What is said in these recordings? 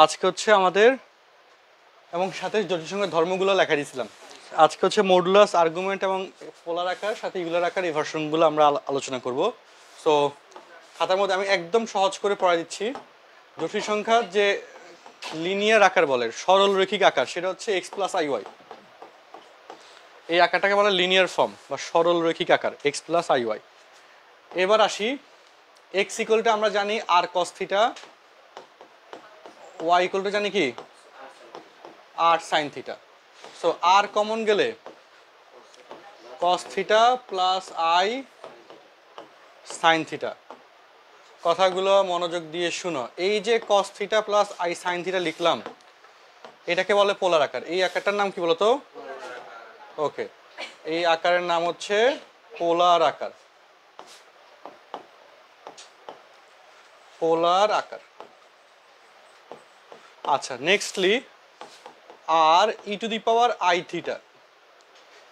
আজকে হচ্ছে আমাদের এবং সাথে জটিল সংখ্যার ধর্মগুলো লেখা দিয়েছিলাম। আজকে হচ্ছে মডুলাস, আর্গুমেন্ট এবং পোলার আকার সাথে ইউলার আকার এই ভার্সনগুলো আমরা আলোচনা করব। সো খাতার মধ্যে আমি একদম সহজ করে পড়া দিচ্ছি। জটিল সংখ্যা যে লিনিয়ার আকার বলে, সরল রৈখিক আকার, সেটা হচ্ছে এক্স প্লাস আই ওয়াই। এই আকারটাকে বলে লিনিয়ার ফর্ম বা সরল রৈখিক আকার, এক্স প্লাস আই ওয়াই। এবার আসি, এক্স ইকুয়াল টু আমরা জানি r cos theta, y equal to জানি কি r sine theta. So r common গেলে cos theta plus i sine theta. কথাগুলো মনোযোগ দিয়ে শুনো। এই যে cos theta plus i sine theta লিখলাম, এটাকে বলে পোলার আকার। এই আকারটার নাম কি বলতো? ওকে, এই আকারের নাম হচ্ছে পোলার আকার। পোলার আকার। আচ্ছা, nextly r e to the power i theta,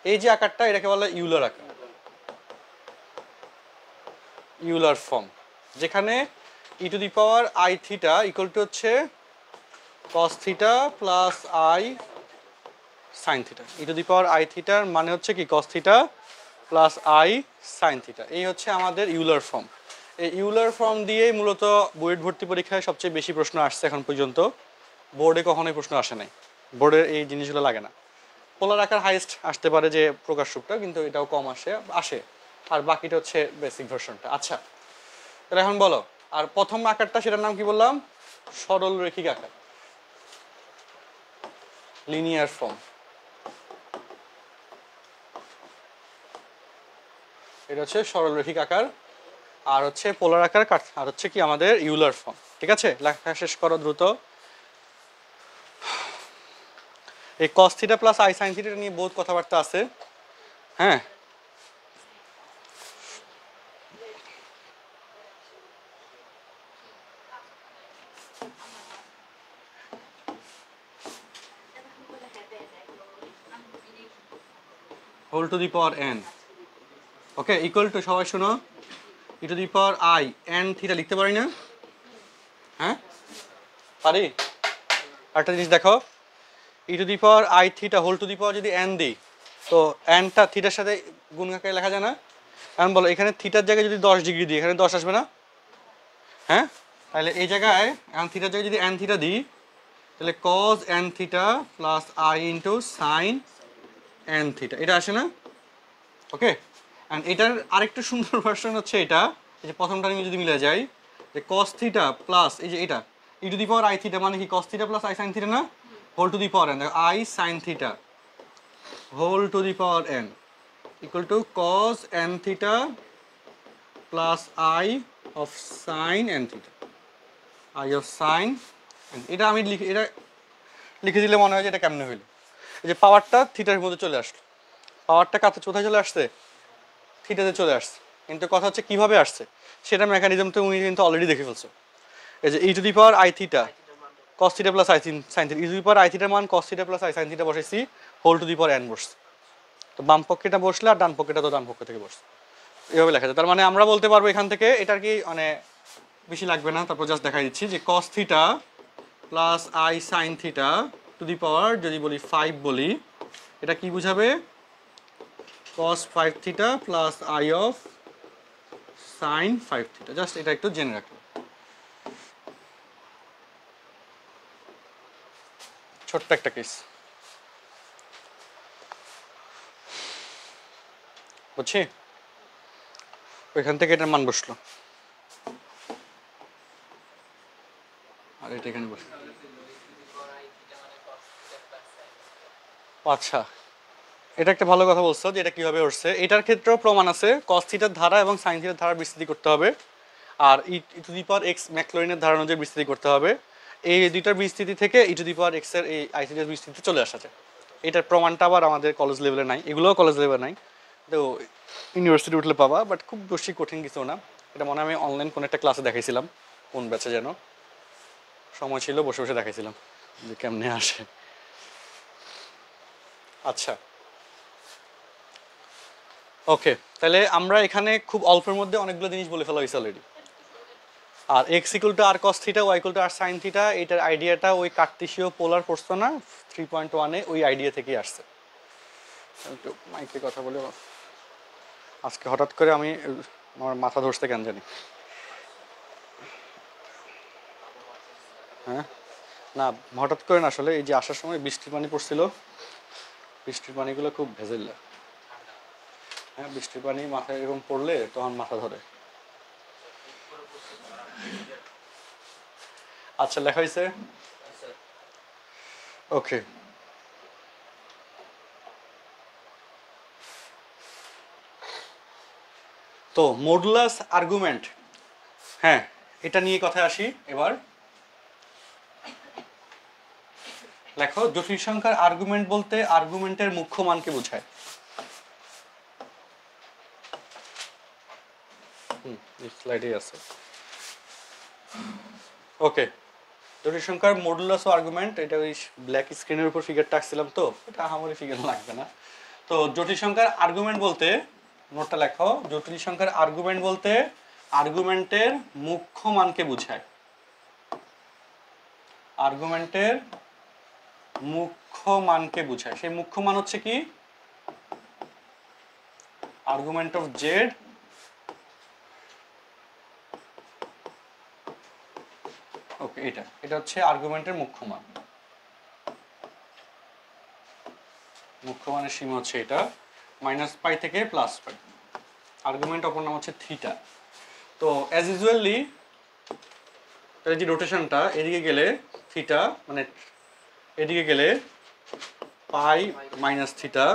এই যে আকারটা, এটাকে বলে ইউলার আকার, ইউলার ফর্ম, যেখানে e to the power i theta equal to হচ্ছে cos theta plus i sine theta. E to the power i থিটার মানে হচ্ছে কি cos theta plus i sine theta. এই হচ্ছে আমাদের ইউলার ফর্ম। এই ইউলার ফর্ম দিয়েই মূলত বুয়েট ভর্তি পরীক্ষায় সবচেয়ে বেশি প্রশ্ন আসছে এখন পর্যন্ত। বোর্ডে কখনোই প্রশ্ন আসে নাই, বোর্ডের এই জিনিসগুলো লাগে না। পোলার আকার হাইয়েস্ট আসতে পারে যে প্রকাশ রূপটা, কিন্তু এটাও কম আসে, আর বাকিটা হচ্ছে বেসিক ভার্সনটা। আচ্ছা, তাহলে এখন বলো, আর প্রথম আকারটা সেটার নাম কি বললাম? সরল রৈখিক আকার, লিনিয়ার ফর্ম। এটা হচ্ছে সরল রৈখিক আকার, আর হচ্ছে পোলার আকার, আর হচ্ছে কি আমাদের ইউলার ফর্ম। ঠিক আছে, লেখা শেষ করো দ্রুত। এই cos theta plus i sine theta নিয়ে বহুত কথাবার্তা আছে। হ্যাঁ, whole to the power n, okay, equal to, সবাই শোনো, e to the power i n theta লিখতে পারি না? হ্যাঁ পারি। একটা জিনিস দেখো, e to the power i theta whole to the power যদি এন দিই, তো এনটা থিটার সাথে গুণ আকারে লেখা যায় না? এখন বলো, এখানে থিটার জায়গায় যদি 10 ডিগ্রি দিই, এখানে 10 আসবে না? হ্যাঁ, তাহলে এই জায়গায় এখন থিটার জায়গায় যদি এন থিটা দিই, তাহলে cos n theta plus i into sine n theta, এটা আসে না? ওকে, অ্যান্ড এটার আরেকটা সুন্দর ভার্সন হচ্ছে এটা, এই যে প্রথমটা আমি যদি মিলে যাই, যে কস থিটা প্লাস এই যে এটা e to the power i theta, মানে কি cos theta plus i sine theta না? Whole to the power n, i sine theta whole to the power n equal to cos n theta plus i of sine n theta, i of sine. এটা আমি এটা লিখে দিলে মনে হয় যে এটা কেমনে হইলো, এই যে পাওয়ারটা থিটার মধ্যে চলে আসলো, পাওয়ারটা কাছে কোথায় চলে আসছে? থিটাতে চলে আসছে। কিন্তু কথা হচ্ছে কিভাবে আসছে, সেটা মেকানিজম তো উনি কিন্তু অলরেডি দেখে ফেলছো। এই যে e to the power i theta cos theta plus i sine theta, e to the power i থিটার মান cos theta plus i sine theta বসাইছি, whole to the power n বসছে। তো বাম পক্ষেটা বসলে আর ডান পক্ষেটা তো ডান পক্ষ থেকে বসছে, এইভাবে লেখা যায়। তার মানে আমরা বলতে পারবো এখান থেকে, এটার কি মানে বেশি লাগবে না, তারপর জাস্ট দেখাই দিচ্ছি যে cos theta plus i sine theta to the power যদি বলি 5 বলি, এটা কি বুঝাবে? cos 5 theta plus i of sine 5 theta. Just এটা একটু জেনে রাখো, ছোট্ট একটা কেস, বুঝছি? ওইখান থেকে এটার মান বসলো, আর এটা এখানে বসলো। আচ্ছা, এটা একটা ভালো কথা বলছো যে এটা কিভাবে উঠছে। এটার ক্ষেত্রেও প্রমাণ আছে, কস থিটার ধারা এবং সাইন থিটার ধারা বিস্তৃতি করতে হবে, আর e to the power x ম্যাকলরিনের ধারা অনুযায়ী বিস্তৃতি করতে হবে। এই দুইটার বিস্তৃতি থেকে ই টু দি পাওয়ার এক্স এর এই আই থিটার বিস্তৃতি চলে আসা যায়। এটার প্রমাণটা আবার আমাদের কলেজ লেভেলে নাই, এগুলোও কলেজ লেভেলে নাই, তো ইউনিভার্সিটি উঠলে পাবা, বাট খুব বেশি কঠিন কিছু না। এটা মনে হয় আমি অনলাইন কোনো একটা ক্লাসে দেখাইছিলাম, কোন ব্যাচে যেন, সময় ছিল বসে বসে দেখাইছিলাম যে কেমনে আসে। আচ্ছা, ওকে, তাহলে আমরা এখানে খুব অল্পের মধ্যে অনেকগুলো জিনিস বলে ফেলা হয়েছে অলরেডি। আর x equal to r cos theta, y equal to r sine theta, এটার আইডিয়াটা ওই কার্তেশীয় পোলার পড়ছো না 3.1-এ, ওই আইডিয়া থেকেই আসছে। একটু মাইকে কথা বলে আজকে হঠাৎ করে আমার মাথা ধরছে কেন জানি। হ্যাঁ না, হঠাৎ করে না, আসলে এই যে আসার সময় বৃষ্টির পানি পড়ছিল, বৃষ্টির পানিগুলো খুব ভেজেল্লা। হ্যাঁ, বৃষ্টির পানি মাথায় এরকম পড়লে তখন মাথা ধরে। আচ্ছা, লেখা হয়েছে? ওকে, তো মডুলাস আর্গুমেন্ট, হ্যাঁ এটা নিয়ে কথা আসি এবার। লেখো, জটিল সংখ্যার আর্গুমেন্ট বলতে আর্গুমেন্টের মুখ্য মানকে বোঝায়। স্লাইডে আছে। ওকে, জটিল সংখ্যার মডুলাস ও আর্গুমেন্ট, এটা ওই ব্ল্যাক স্ক্রিনের উপর ফিগারটা আঁকছিলাম, তো এটা আমারই ফিগার লাগবে না। তো জটিল সংখ্যার আর্গুমেন্ট বলতে, নোটটা লেখো, জটিল সংখ্যার আর্গুমেন্ট বলতে আর্গুমেন্টের মুখ্য মানকে বোঝায়। আর্গুমেন্টের মুখ্য মানকে বোঝায়। সেই মুখ্য মান হচ্ছে কি? আর্গুমেন্ট অফ জেড ওকে, এটা হচ্ছে আর্গুমেন্টের মুখ্য মান। মুখ্য মানের সীমা হচ্ছে এটা, -π থেকে +π। আর্গুমেন্ট অপর নাম হচ্ছে থিটা। তো অ্যাজ ইউজুয়ালি তাহলে যে রোটেশনটা এদিকে গেলে থিটা, মানে এদিকে গেলে পাই মাইনাস থিটা,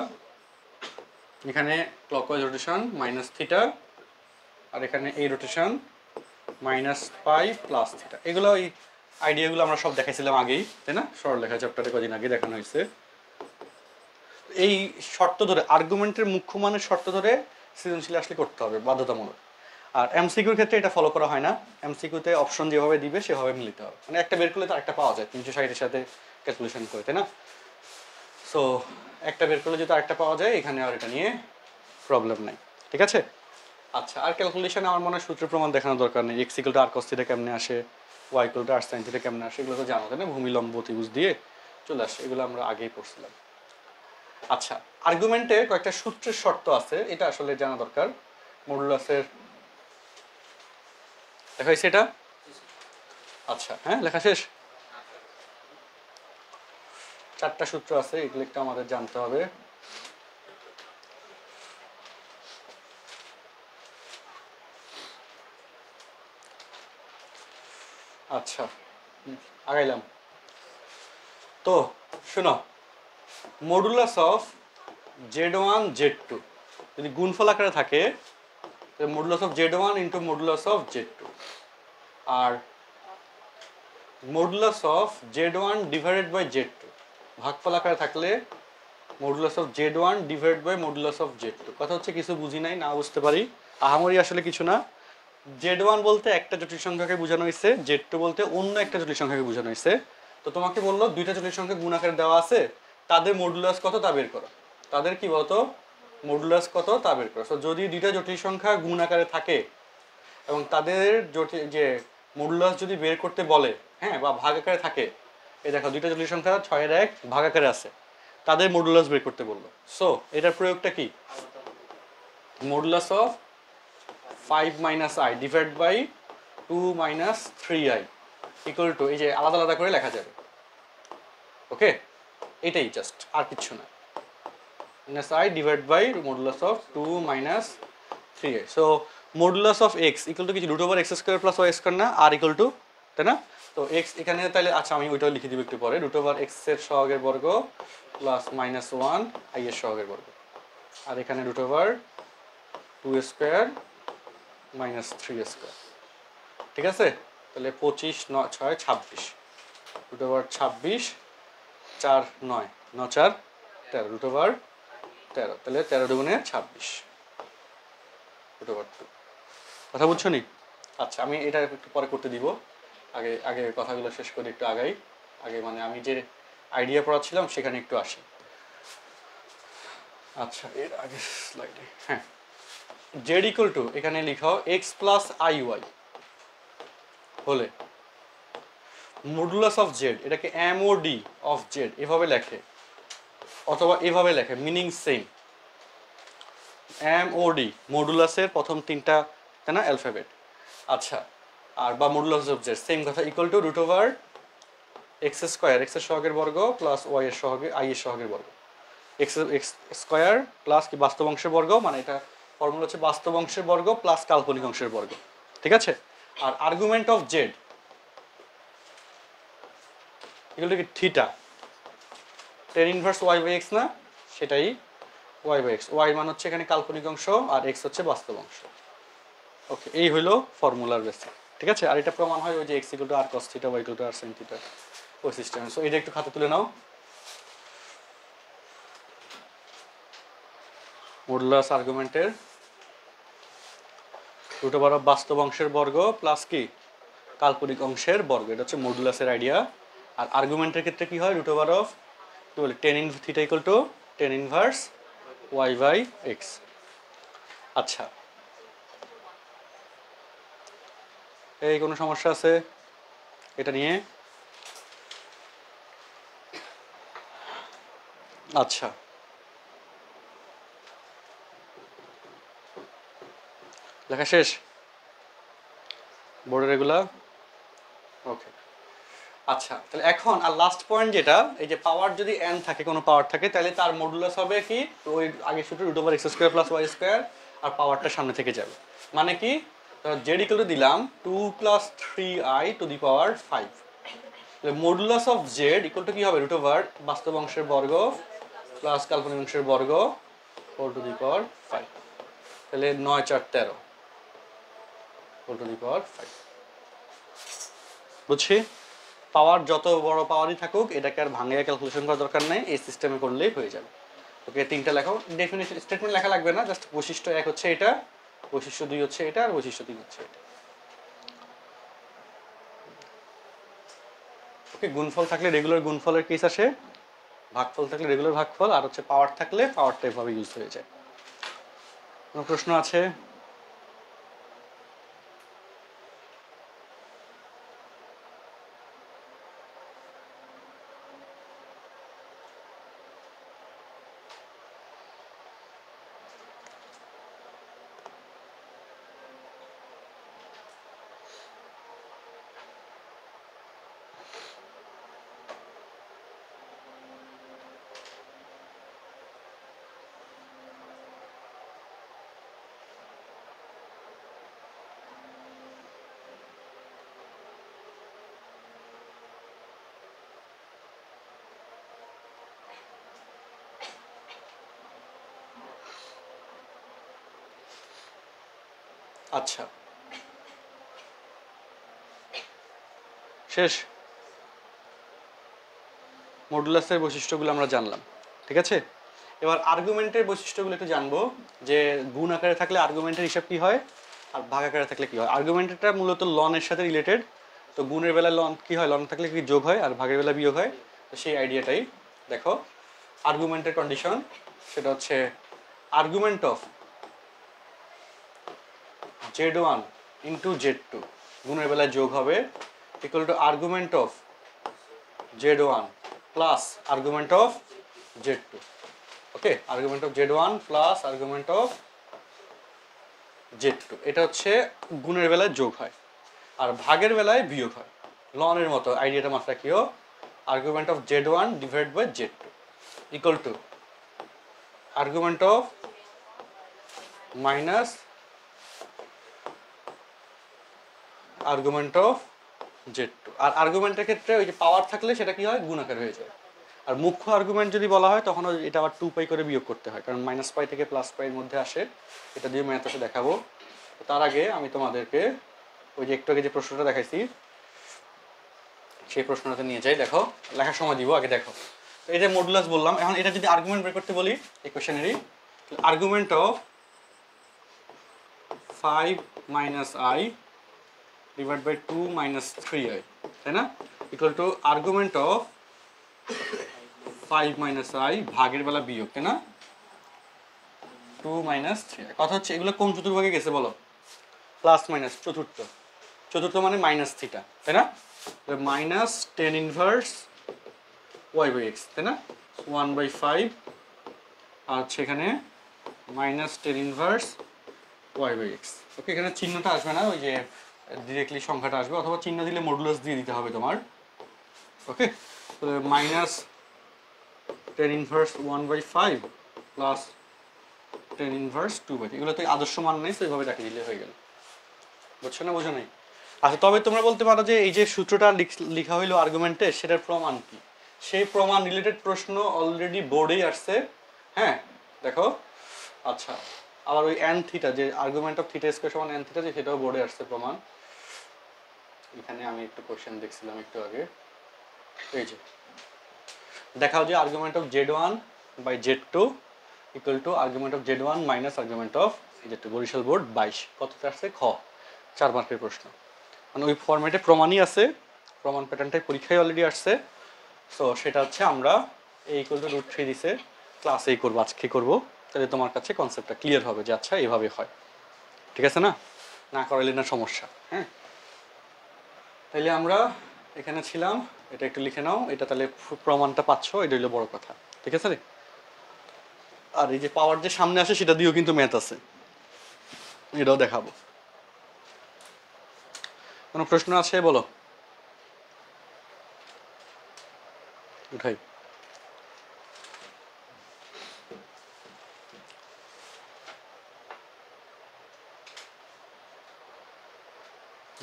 এখানে ক্লকওয়াইজ রোটেশন মাইনাস থিটা, আর এখানে এই রোটেশন -π + থিটা। এগুলো ওই আইডিয়াগুলো আমরা সব দেখাইছিলাম আগেই, তাই না? সরলরেখা চ্যাপ্টারে কদিন আগে দেখানো হয়েছে। এই শর্ত ধরে, আর্গুমেন্টের মুখ্য মানের শর্ত ধরে সৃজনশীল আসলে করতে হবে, বাধ্যতামূলক। আর এমসিকিউর ক্ষেত্রে এটা ফলো করা হয় না। এমসিকিউতে অপশন যেভাবে দিবে সেভাবে মিলিতে হবে, মানে একটা বের করলে তো আরেকটা পাওয়া যায় 360-এর সাথে ক্যালকুলেশন করে, তাই না? সো একটা বের করলে যদি আরেকটা পাওয়া যায়, এখানে আর এটা নিয়ে প্রবলেম নাই, ঠিক আছে? আচ্ছা, আর ক্যালকুলেশনে আমার মনে হয় সূত্র প্রমাণ দেখানোর দরকার নেই। X equal to r cos theta কেমনে আসে, y equal to r sine theta কেমনে আসে, এগুলো তো জানো, তাই না? ভূমি লম্ব অতিভুজ দিয়ে চলে আসে, এগুলো আমরা আগেই পড়ছিলাম। আচ্ছা, আর্গুমেন্টে কয়েকটা সূত্রের শর্ত আছে, এটা আসলে জানা দরকার। মডুলাসের লেখা হয়েছে এটা? আচ্ছা, হ্যাঁ লেখা শেষ। 4টা সূত্র আছে, এগুলো একটু আমাদের জানতে হবে। আচ্ছা, আগাইলাম। তো শোনো, মডুলাস অফ Z1 Z2 যদি গুণফল আকারে থাকে, modulus of Z1 into modulus of Z2, আর modulus of Z1 divided by Z2 ভাগফল আকারে থাকলে modulus of Z1 divided by modulus of Z2। কথা হচ্ছে কিছু বুঝি নাই, না বুঝতে পারি, আহামরি আসলে কিছু না। Z1 বলতে একটা জটিল সংখ্যাকে বোঝানো হয়েছে, Z2 বলতে অন্য একটা জটিল সংখ্যাকে বোঝানো হয়েছে। তো তোমাকে বললো দুইটা জটিল সংখ্যা গুণ আকারে দেওয়া আছে, তাদের মডুলাস কত তা বের করো। তাদের কি বলতো, মডুলাস কত তা বের করো। তো যদি দুইটা জটিল সংখ্যা গুণ আকারে থাকে এবং তাদের যে মডুলাস যদি বের করতে বলে, হ্যাঁ, বা ভাগ আকারে থাকে, এই দেখো দুইটা জটিল সংখ্যা 6-এর 1 ভাগ আকারে আছে, তাদের মডুলাস বের করতে বললো। সো এটার প্রয়োগটা কি? Modulus of 5 - i divide by 2 - 3i equal to, এই যে আলাদা আলাদা করে লেখা যাবে। ওকে, এটাই জাস্ট, আর কিছু না। -i divide by modulus of 2 - 3i। So modulus of x equal to কিছু √x² + y² না, আর ইকুয়াল টু, তাই না? তো x এখানে তাহলে, আচ্ছা আমি ওইটাও লিখে দিব একটু পরে, √x এর সহগের বর্গ প্লাস -1 i এর সহগের বর্গ, আর এখানে √2² - 3²। ঠিক আছে? তাহলে 25 9 6 26, √26 4 9 9 4 13, √13, তাহলে 13 দুগুণে 26, √2। কথা বুঝছো নি? আচ্ছা, আমি এটা একটু পরে করতে দিব, আগে আগে কথাগুলো শেষ করে একটু আগে মানে আমি যে আইডিয়া পড়াচ্ছিলাম সেখানে একটু আসি। আচ্ছা, এর আগে স্লাইডে, হ্যাঁ, z ইকুয়াল টু এখানে লিখাও x + iy, হলে মডুলাস অফ জেড, এটাকে এমওডি অফ জেড এভাবে লেখে, অথবা এভাবে লেখে, মিনিং সেম। এমওডি মডুলাসের প্রথম তিনটা, তাই না, অ্যালফাবেট। আচ্ছা, আর বা মডুলাস অফ জেড সেম কথা, equal to root over x square, x এর সহগের বর্গ প্লাস ওয়াই এর সহগের, আই এর সহগের বর্গ, এক্স স্কোয়ার প্লাস কি বাস্তব অংশের বর্গ, মানে এটা ফর্মুলা হচ্ছে বাস্তব অংশের বর্গ প্লাস কাল্পনিক অংশের বর্গ, ঠিক আছে। আর আর্গুমেন্ট অফ জেড এগুলো কি theta, tan inverse y by x না, সেটাই ওয়াই বাই এক্স। ওয়াই মান হচ্ছে এখানে কাল্পনিক অংশ আর এক্স হচ্ছে বাস্তব অংশ। ওকে, এই হলো ফর্মুলার বেসিক, ঠিক আছে। আর এটা প্রমাণ হয় ওই যে x equal to r cos theta, y equal to r sine theta, ওই সিস্টেমে। সো এটা একটু খাতা তুলে নাও। মডুলাস আর্গুমেন্টের রুট ওভার অফ বাস্তব অংশের বর্গ প্লাস কি কাল্পনিক অংশের বর্গ, এটা হচ্ছে মডুলাসের আইডিয়া। আর আর্গুমেন্টের ক্ষেত্রে কি হয়, রুট ওভার অফ কি বলে tan in theta equal to tan inverse y by x. আচ্ছা, এই কোনো সমস্যা আছে এটা নিয়ে? আচ্ছা, লেখা শেষ বোর্ডের এগুলা? ওকে, আচ্ছা, তাহলে এখন আর লাস্ট পয়েন্ট যেটা, এই যে পাওয়ার যদি এন থাকে, কোনো পাওয়ার থাকে, তাহলে তার মডুলাস হবে কি ওই আগে সূত্র root over x square plus y square, আর পাওয়ারটা সামনে থেকে যাবে। মানে কি, জেড ইকুয়াল টু দিলাম 2 plus 3i two the power 5, modulus of z equal two কি হবে, রুট ওভার বাস্তব অংশের বর্গ প্লাস কাল্পনিক অংশের বর্গ 4 টু দি পাওয়ার 5, তাহলে 9 4 13 4 টু দি পাওয়ার 5। বুঝছি? পাওয়ার যত বড় পাওয়ারই থাকুক, এটাকে আর ভাঙিয়ে ক্যালকুলেশন করার দরকার নেই, এই সিস্টেমে করলেই হয়ে যাবে। ওকে, তিনটা লেখো, ডেফিনেশন স্টেটমেন্ট লেখা লাগবে না, জাস্ট বৈশিষ্ট্য 1 হচ্ছে এটা, বৈশিষ্ট্য 2 হচ্ছে এটা, আর বৈশিষ্ট্য 3 হচ্ছে এটা। ওকে, গুণফল থাকলে রেগুলার গুণফলের কেস আসে, ভাগফল থাকলে রেগুলার ভাগফল, আর হচ্ছে পাওয়ার থাকলে পাওয়ারটা এভাবে ইউজ হয়ে যায়। কোনো প্রশ্ন আছে? আচ্ছা, শেষ। মডুলাসের বৈশিষ্ট্যগুলো আমরা জানলাম, ঠিক আছে। এবার আর্গুমেন্টের বৈশিষ্ট্যগুলো একটু জানবো, যে গুণ আকারে থাকলে আর্গুমেন্টের হিসাব কি হয়, আর ভাগ আকারে থাকলে কি হয়। আর্গুমেন্টেরটা মূলত লনের সাথে রিলেটেড, তো গুণের বেলায় লন কি হয়, লন থাকলে কি যোগ হয়, আর ভাগের বেলা বিয়োগ হয়, তো সেই আইডিয়াটাই দেখো। আর্গুমেন্টের কন্ডিশন সেটা হচ্ছে argument of z1 into z2 গুণের বেলায় যোগ হবে, equal to argument of z1 plus argument of z2। Okay, argument of z1 plus argument of z2, এটা হচ্ছে গুণের বেলায় যোগ হয়, আর ভাগের বেলায় বিয়োগ হয়। লনের মতো আইডিয়াটা মাত্রা কিও, argument of z1 divide by z2 equal to argument of minus argument of z2। আর আর্গুমেন্টের ক্ষেত্রে ওই যে পাওয়ার থাকলে সেটা কি হয়, গুণ আকার হয়ে যায়। আর মুখ্য আর্গুমেন্ট যদি বলা হয়, তখন এটা আবার 2 পাই করে বিয়োগ করতে হয়, কারণ মাইনাস পাই থেকে প্লাস পাইয়ের মধ্যে আসে। এটা দিয়ে ম্যাথ আছে, দেখাবো। তার আগে আমি তোমাদেরকে ওই যে একটু আগে যে প্রশ্নটা দেখাইছি, সেই প্রশ্নটাতে নিয়ে যাই। দেখো, লেখার সময় দিব, আগে দেখো। তো এই যে মডুলাস বললাম, এখন এটা যদি আর্গুমেন্ট বের করতে বলি ইকুয়েশনেরই, argument of 5 minus i divide by 2 minus 3i, তাই না, equal to argument of 5 minus i ভাগের বেলা বিয়োগ, তাই না, 2 মাইনাস 3i। কথা হচ্ছে এগুলো কোন চতুর্ভাগে গেছে বলো, প্লাস মাইনাস চতুর্থ। চতুর্থ মানে মাইনাস থিটা, তাই না? Minus tan inverse y by x, তাই না? 1/5 আর সেখানে minus tan inverse y by x. Okay, এখানে চিহ্নটা আসবে না, ওই যে ডিরেক্টলি সংখ্যাটা আসবে, অথবা চিহ্ন দিলে মডুলাস দিয়ে দিতে হবে তোমার। ওকে, তো minus tan inverse 1/5 plus ten inverse 2/3, এগুলো তো আদর্শ মান নেই, তো এইভাবে রাখে দিলে হয়ে গেল। বুঝছো না বোঝো নাই? আচ্ছা, তবে তোমরা বলতে পারো যে এই যে সূত্রটা লেখা হইলো আর্গুমেন্টে, সেটার প্রমাণ কি? সেই প্রমাণ রিলেটেড প্রশ্ন অলরেডি বোর্ডেই আসছে। হ্যাঁ, দেখো। আচ্ছা, আবার ওই এন থিটা, যে আর্গুমেন্ট অফ থিটা স্কয়ার সমান এন থিটা, যে সেটাও বোর্ডে আসছে প্রমাণ। এখানে আমি একটু কোশ্চেন দেখছিলাম একটু আগে, এই যে দেখাও যে argument of Z1 by Z2 equal to argument of Z1 minus argument of Z2। Barishal board 22 কতটা আসছে? খ, 4 মার্কের প্রশ্ন। মানে ওই ফরম্যাটে প্রমাণই আছে, প্রমাণ প্যাটার্নটাই পরীক্ষায় অলরেডি আসছে। সো সেটা হচ্ছে আমরা এই ইকুয়াল টু √3 দিছে, ক্লাসেই করবো, আজকে করবো, তাহলে তোমার কাছে কনসেপ্টটা ক্লিয়ার হবে যে আচ্ছা এভাবে হয়। ঠিক আছে না? না করাইলে না সমস্যা। হ্যাঁ, তাইলে আমরা এখানে ছিলাম, এটা একটু লিখে নাও, এটা তাহলে প্রমাণটা পাচ্ছ, এটা হলো বড় কথা। ঠিক আছে রে? আর এই যে পাওয়ার যে সামনে আসে সেটা দিয়েও কিন্তু ম্যাথ আছে, এটাও দেখাবো। কোনো প্রশ্ন আছে বলো, উঠাই।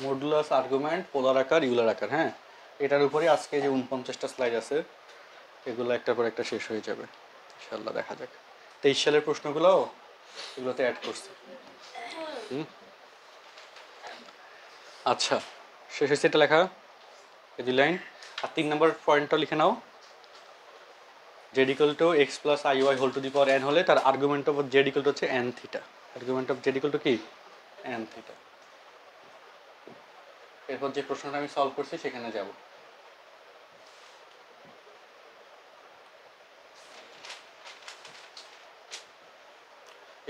মডুলাস, আর্গুমেন্ট, পোলার আকার, ইউলার আকার। হ্যাঁ, এটার উপরে আজকে যে 49টা স্লাইড আছে, এগুলো একটার পর একটা শেষ হয়ে যাবে ইনশাআল্লাহ। দেখা যাক। 23 সালের প্রশ্নগুলো এগুলোতে অ্যাড করছে। আচ্ছা, শেষ হয়েছে এটা লেখা, এই 2 লাইন। আর 3 নম্বর পয়েন্টটা লিখে নাও, z equal to x plus iy whole to the power n হলে তার argument of z equal to হচ্ছে n theta. Argument of z equal to কি? n theta. এরপর যে প্রশ্নটা আমি সলভ করছি সেখানে যাব।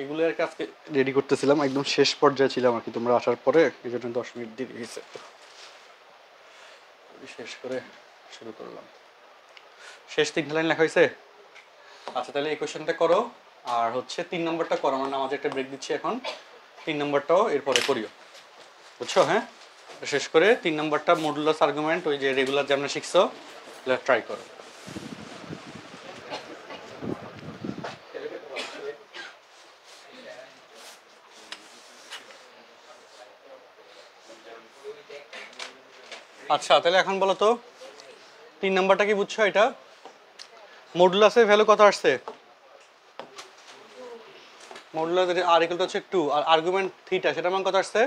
এগুলো আর আজকে রেডি করতেছিলাম, একদম শেষ পর্যায়ে ছিলাম আর কি, তোমরা আসার পরে, এই জন্য 10 মিনিট দেরি হয়েছে। শেষ করে শুরু করলাম। শেষ 3 লাইন লেখা হয়েছে। আচ্ছা, তাহলে এই কোশ্চেনটা করো, আর হচ্ছে 3 নম্বরটা করো। আমরা নামাজে একটা ব্রেক দিচ্ছি এখন, 3 নম্বরটাও এরপরে করিও, বুঝছো? হ্যাঁ, শেষ করে 3 নম্বরটা মডুলাস আর্গুমেন্ট, ওই যে রেগুলার যেমন শিখছো, ট্রাই করো। আচ্ছা, তাহলে এখন বলো তো 3 নম্বরটা কি বুঝছো? এটা মডুলাসের ভ্যালু কত আসছে? মডুলাস আর ইকুয়াল টু হচ্ছে 2, আর আর্গুমেন্ট থিটা, সেটার মান কত আসছে?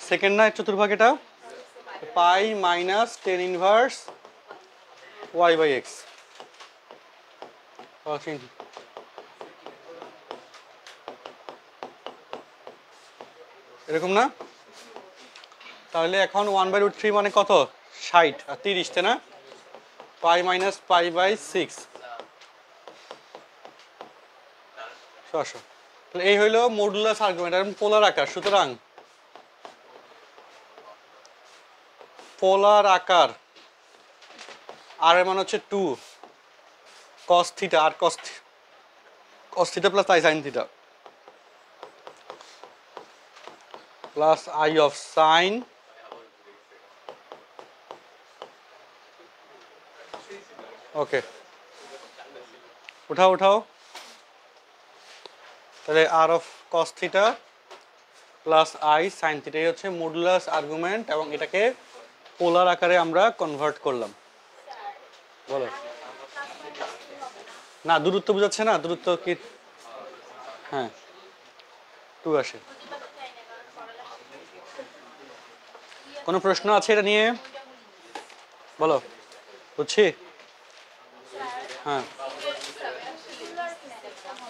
সেকেন্ড না চতুর্ভাগ, এটা pi minus 10 inverse y by x. এরকম না? তাহলে এখন 1/√3 মানে কত? 60 আর 30, তাই না? পাই মাইনাস পাই বাই 6। তাহলে এই হইলো মডুলাস আর্গুমেন্ট, আর পোলার আকার। সুতরাং পোলার আকার আর এর মান হচ্ছে 2 cos theta, r cos theta plus i sin theta plus i of sine. Okay, উঠাও উঠাও। তাহলে r of cos theta plus i sin theta, এই হচ্ছে মডুলাস আর্গুমেন্ট, এবং এটাকে পোলার আকারে আমরা কনভার্ট করলাম। বলো না, দূরত্ব বোঝাচ্ছে না? দূরত্ব কি? হ্যাঁ, 2 আসে। কোনো প্রশ্ন আছে এটা নিয়ে? বলো, বুঝছি। হ্যাঁ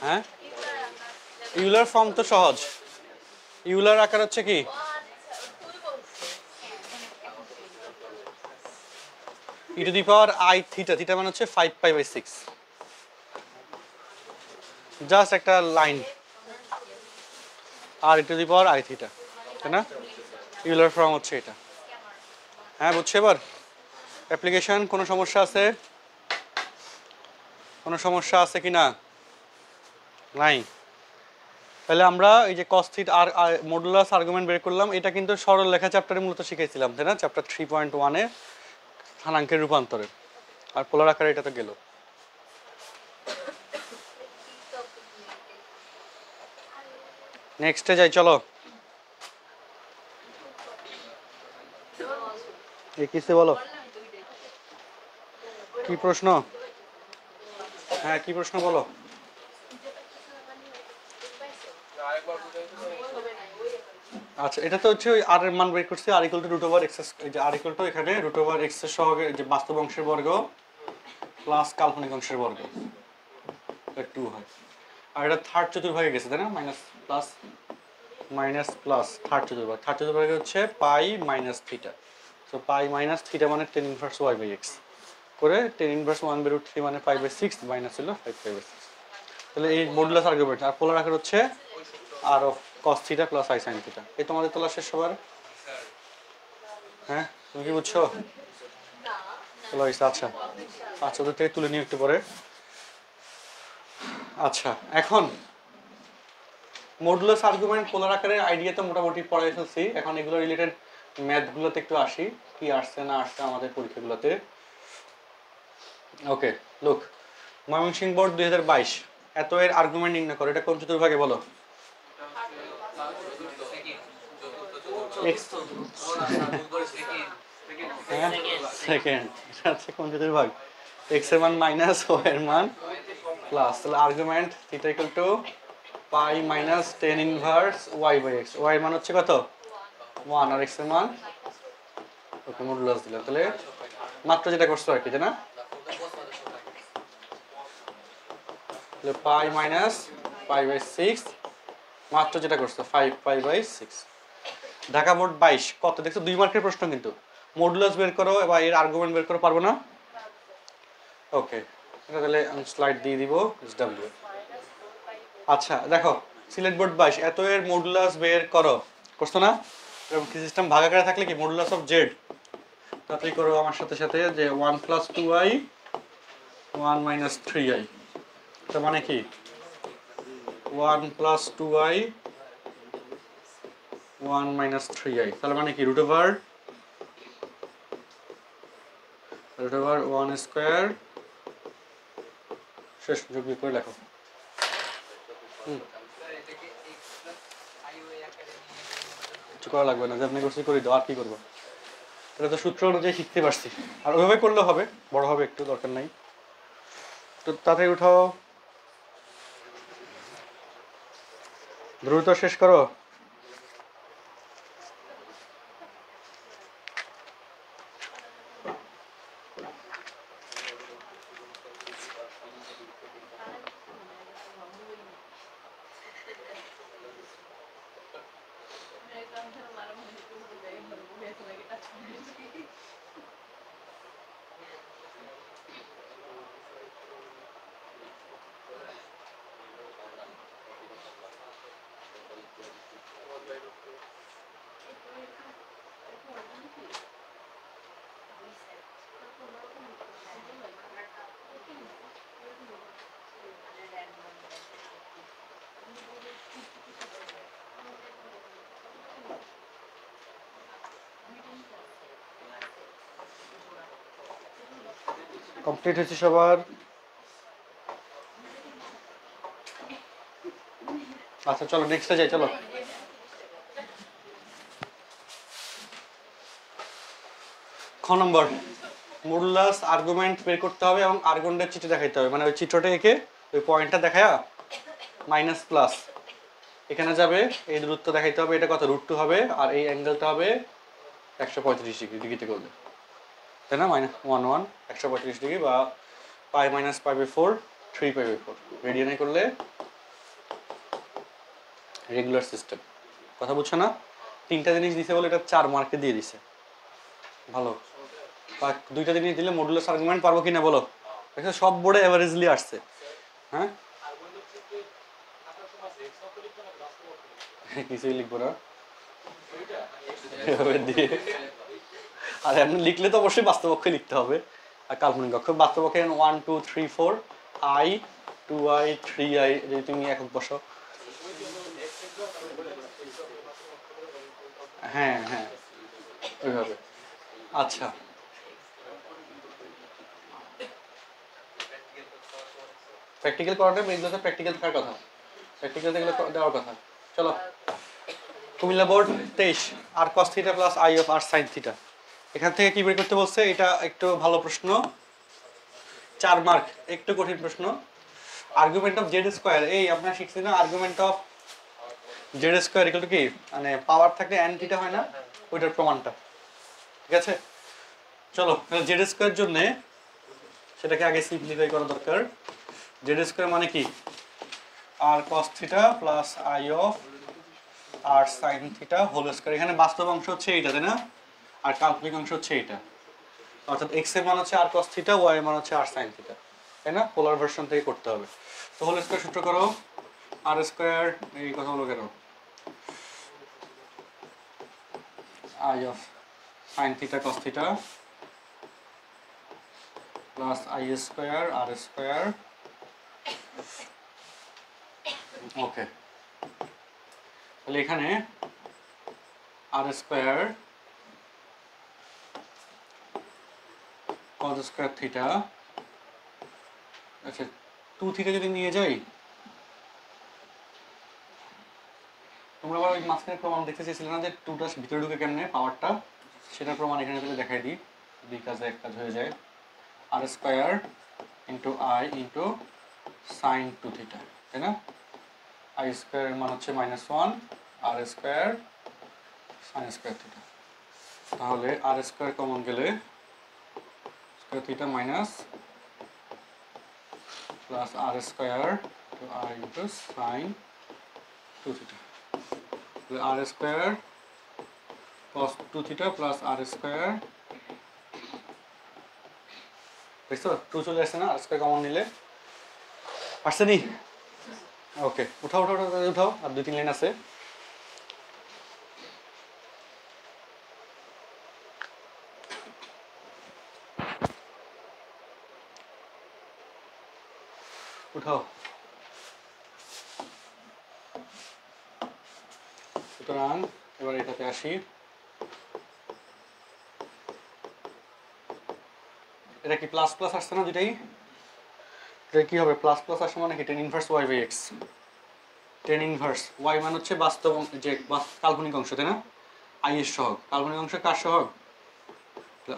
হ্যাঁ, ইউলার ফর্ম তো সহজ। ইউলার আকার হচ্ছে কি? E to the power i theta, theta মানে হচ্ছে 5π/6, জাস্ট একটা line, r e to the power i theta, তাই না? ইউলার ফর্ম হচ্ছে এটা। হ্যাঁ বুঝছো এবার? অ্যাপ্লিকেশন কোনো সমস্যা আছে? কোনো সমস্যা আছে কি না? নাই। তাহলে আমরা এই যে cos থিটা আর মডুলাস আর্গুমেন্ট বের করলাম, এটা কিন্তু সরল লেখা চ্যাপ্টারে মূলত শিখেছিলাম তাই না, চ্যাপ্টার 3.1 এ স্থানাঙ্কের রূপান্তরে। আর পোলার আকারে এটা তো গেল। নেক্সটে যাই চলো। এই কিসে বলো, কি প্রশ্ন? হ্যাঁ কি প্রশ্ন বলো। আচ্ছা এটা তো হচ্ছে ওই আর এর মান বের করছি, r equal to root over x, এই যে আর ইকুয়াল টু এখানে রুট ওভার এক্স এর সহগে যে বাস্তব অংশের বর্গ প্লাস কাল্পনিক অংশের বর্গ, এটা 2 হয়। আর এটা থার্ড চতুর্ভাগে গেছে তাই না, মাইনাস প্লাস থার্ড চতুর্ভাগে হচ্ছে pi minus theta. So pi minus theta মানে tan inverse y by x করে টেন ইনভার্স 1/√3 মানে 5/6 মাইনাস ছিল 5/6। তাহলে এই মডুলাস আর্গুমেন্ট। আর পোলার আকার হচ্ছে r of cos theta plus i sine theta. এই তোমাদের তোলা শেষ সবার? হ্যাঁ তুমি কি বুঝছো? তোলা হয়েছে? আচ্ছা আচ্ছা ওদের থেকে তুলে নিয়ে একটু পরে। আচ্ছা এখন মডুলাস আর্গুমেন্ট পোলার আকারের আইডিয়া তো মোটামুটি পড়াই ফেলছি, এখন এগুলো রিলেটেড ম্যাথগুলোতে একটু আসি, কি আসছে না আসছে আমাদের পরীক্ষাগুলোতে। ওকে লুক, ময়মনসিংহ বোর্ড 2022 এত এর আর্গুমেন্ট নির্ণয় করো, এটা কোন চতুর্ভাগে বলো? সেকেন্ড। এটা হচ্ছে কোন চতুর্ভাগ? এক্স এর মান মাইনাস ও এর মান প্লাস, তাহলে argument theta equal to pi minus tan inverse y by x. Y এর মান হচ্ছে কত? 1 আর এক্স এর মান ওকে মডুলাস দিলাম, তাহলে মাত্র যেটা করছো আর কি তাই না, তাহলে পাই মাইনাস পাই বাই 6 মাত্র যেটা করছো 5 পাই বাই 6। ঢাকা বোর্ড 22 কত দেখছো, 2 মার্কের প্রশ্ন কিন্তু। মডুলাস বের করো বা এর আর্গুমেন্ট বের করো, পারবো না? ওকে এটা তাহলে আমি স্লাইড দিয়ে দিব এসডব্লিউ। আচ্ছা দেখো সিলেট বোর্ড 22 এত এর মডুলাস বের করো, করছো না? এরকম কি সিস্টেম ভাগাকারে থাকলে কি মডুলাস অফ জেড, তাড়াতাড়ি করো আমার সাথে সাথে, যে 1 প্লাস 2i 1 মাইনাস 3i, তার মানে কি 1 প্লাস 2i 1 মাইনাস 3i, তার মানে কি রুট ওভার 1 স্কয়ার, শেষ যোগ বিয়োগ করে লেখো। কিছু করা লাগবে না, যে আপনি করছি করে দাও, আর কি করবো, এটা তো সূত্র অনুযায়ী শিখতে পারছি, আর ওইভাবে করলেও হবে, বড় হবে একটু, দরকার নাই। তো তাড়াতাড়ি উঠাও, দ্রুত শেষ করো। কমপ্লিট হয়েছে সবার? আচ্ছা চলো নেক্সটে যাই, চলো। খ নম্বর, মডুলাস আর্গুমেন্ট বের করতে হবে এবং আর্গুমেন্টের চিত্র দেখাইতে হবে, মানে ওই চিত্রটা এঁকে ওই পয়েন্টটা দেখায়া মাইনাস প্লাস এখানে যাবে, এই দূরত্ব দেখাইতে হবে, এটা কত √2 হবে, আর এই অ্যাঙ্গেলটা হবে 135 ডিগ্রিতে করবে তাই না, -1 135 ডিগ্রি, বা pi minus pi by 4 3 pi by 4 রেডিয়ানে করলে রেগুলার সিস্টেম। কথা বুঝছো না? তিনটা জিনিস দিছে বলে এটা 4 মার্কে দিয়ে দিছে, ভালো। বা দুইটা জিনিস দিলে মডুলাস আর্গুমেন্ট পারবো কিনা বলো, দেখো সব বোর্ডে এভারেজলি আসছে। হ্যাঁ কিছুই লিখবো না, এভাবে দিয়ে, আর এমনি লিখলে তো অবশ্যই বাস্তব অক্ষে লিখতে হবে, আর কাল্পনিক অক্ষে বাস্তব অক্ষে 1 2 3 4 i 2i 3i যদি তুমি একক বসো। হ্যাঁ হ্যাঁ ওইভাবে। আচ্ছা প্র্যাকটিক্যাল করাটা এগুলোতে প্র্যাকটিক্যাল থাকার কথা, প্র্যাকটিক্যাল এগুলো দেওয়ার কথা। চলো Comilla board 23 r cos theta plus i of r sin theta, এখান থেকে কি বের করতে বলছে? এটা একটু ভালো প্রশ্ন, 4 মার্ক, একটু কঠিন প্রশ্ন। আর্গুমেন্ট অফ জেড স্কয়ার, এই আপনারা শিখছেন না argument of Z square equal to কি, মানে পাওয়ার থাকলে n থিটা হয় না, ওইটার প্রমাণটা। ঠিক আছে চলো জেড স্কয়ার জন্য সেটাকে আগে সিম্পলিফাই করা দরকার। জেড স্কয়ার মানে কি, r cos theta plus i of r sin theta whole square. এখানে বাস্তব অংশ হচ্ছে এইটা তাই না, আর কাল্পনিক অংশ হচ্ছে এইটা, অর্থাৎ x এর মান হচ্ছে আর cos থিটা, y এর মান হচ্ছে আর sin থিটা, তাই না? পোলার ভার্সন থেকে করতে হবে। তো হোল স্কয়ার সূত্র করো, আর স্কয়ার, এই কথা হলো কেন, i of sin theta cos theta plus i square r square. Okay তাহলে এখানে r square cos square theta, আচ্ছা 2 থিটা যদি নিয়ে যাই, তোমরা আবার ওই মাঝখানে প্রমাণ দেখতে চেয়েছিলে না যে 2টা ভিতরে ঢুকে কেমনে পাওয়ারটা, সেটার প্রমাণ এখানে তাহলে দেখাই দিই, দুই কাজে এক কাজ হয়ে যায়। R square into i into sine 2 theta, তাই না? আই স্কয়ারের মান হচ্ছে -1 r square sine square theta, তাহলে আর স্কয়ার কমন গেলে square theta minus plus r square two r into sine 2 theta, r square cos 2 theta plus r square, বুঝছো 2 চলে আসছে না, আর স্কয়ার কমন নিলে আসছে নি। ওকে উঠাও উঠাও উঠাও উঠাও, আর 2-3 লাইন আছে। উঠাও। সুতরাং এবার এটাতে আসি, এটা কি প্লাস প্লাস আসছে না দুটাই, এটা কি হবে প্লাস প্লাস আসছে মানে কি tan inverse y by x, tan inverse y মান হচ্ছে বাস্তব যে কাল্পনিক অংশ তাই না, i এর সহগ, কাল্পনিক অংশ কার সহগ,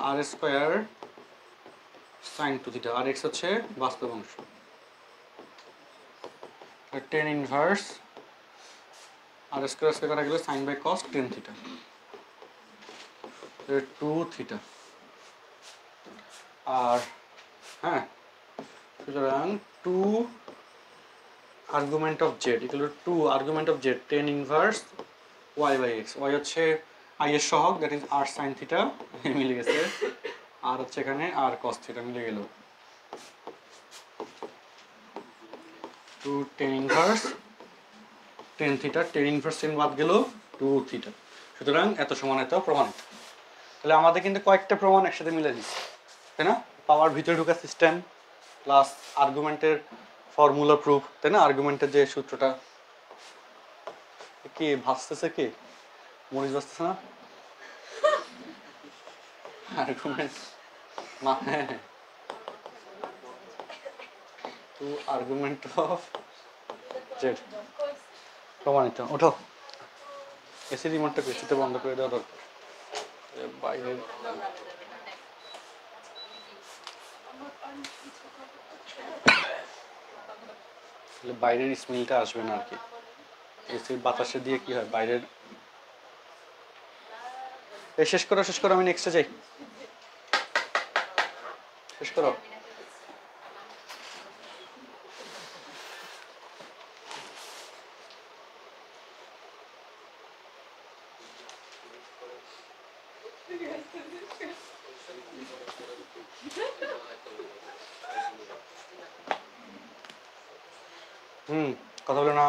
আর স্কয়ার sin 2 থিটা, আর x হচ্ছে বাস্তব অংশ, tan inverse r square square কাটা গেলে sin by cos tan theta 2 theta. আর হ্যাঁ সুতরাং 2 argument of z equal to 2 argument of z tan inverse y by x, y হচ্ছে i এর সহগ that is r sin theta মিলে গেছে, আর হচ্ছে এখানে r cos থিটা মিলে গেল, 2 tan inverse tan theta, tan inverse tan বাদ গেল 2 থিটা। সুতরাং এত সমান এত প্রমাণিত। তাহলে আমাদের কিন্তু কয়েকটা প্রমাণ একসাথে মিলে দিচ্ছে তাই না, পাওয়ার ভিতরে ঢোকা সিস্টেম প্লাস আর্গুমেন্টের ফর্মুলা প্রুফ তাই না, আর্গুমেন্টের যে সূত্রটা, কি ভাসতেছে, কি মরিচ ভাসতেছে না আর্গুমেন্ট হ্যাঁ টু আর্গুমেন্ট অফ জেড প্রমাণিত। ওঠো এসি রিমোটটা এসিতে বন্ধ করে দেওয়া দরকার, বাইরের বাইরের স্মেলটা আসবে না আর কি, এসির বাতাসে দিয়ে কি হয় বাইরের। শেষ করো শেষ করো, আমি নেক্সটে যাই, শেষ করো। কথা বলো না,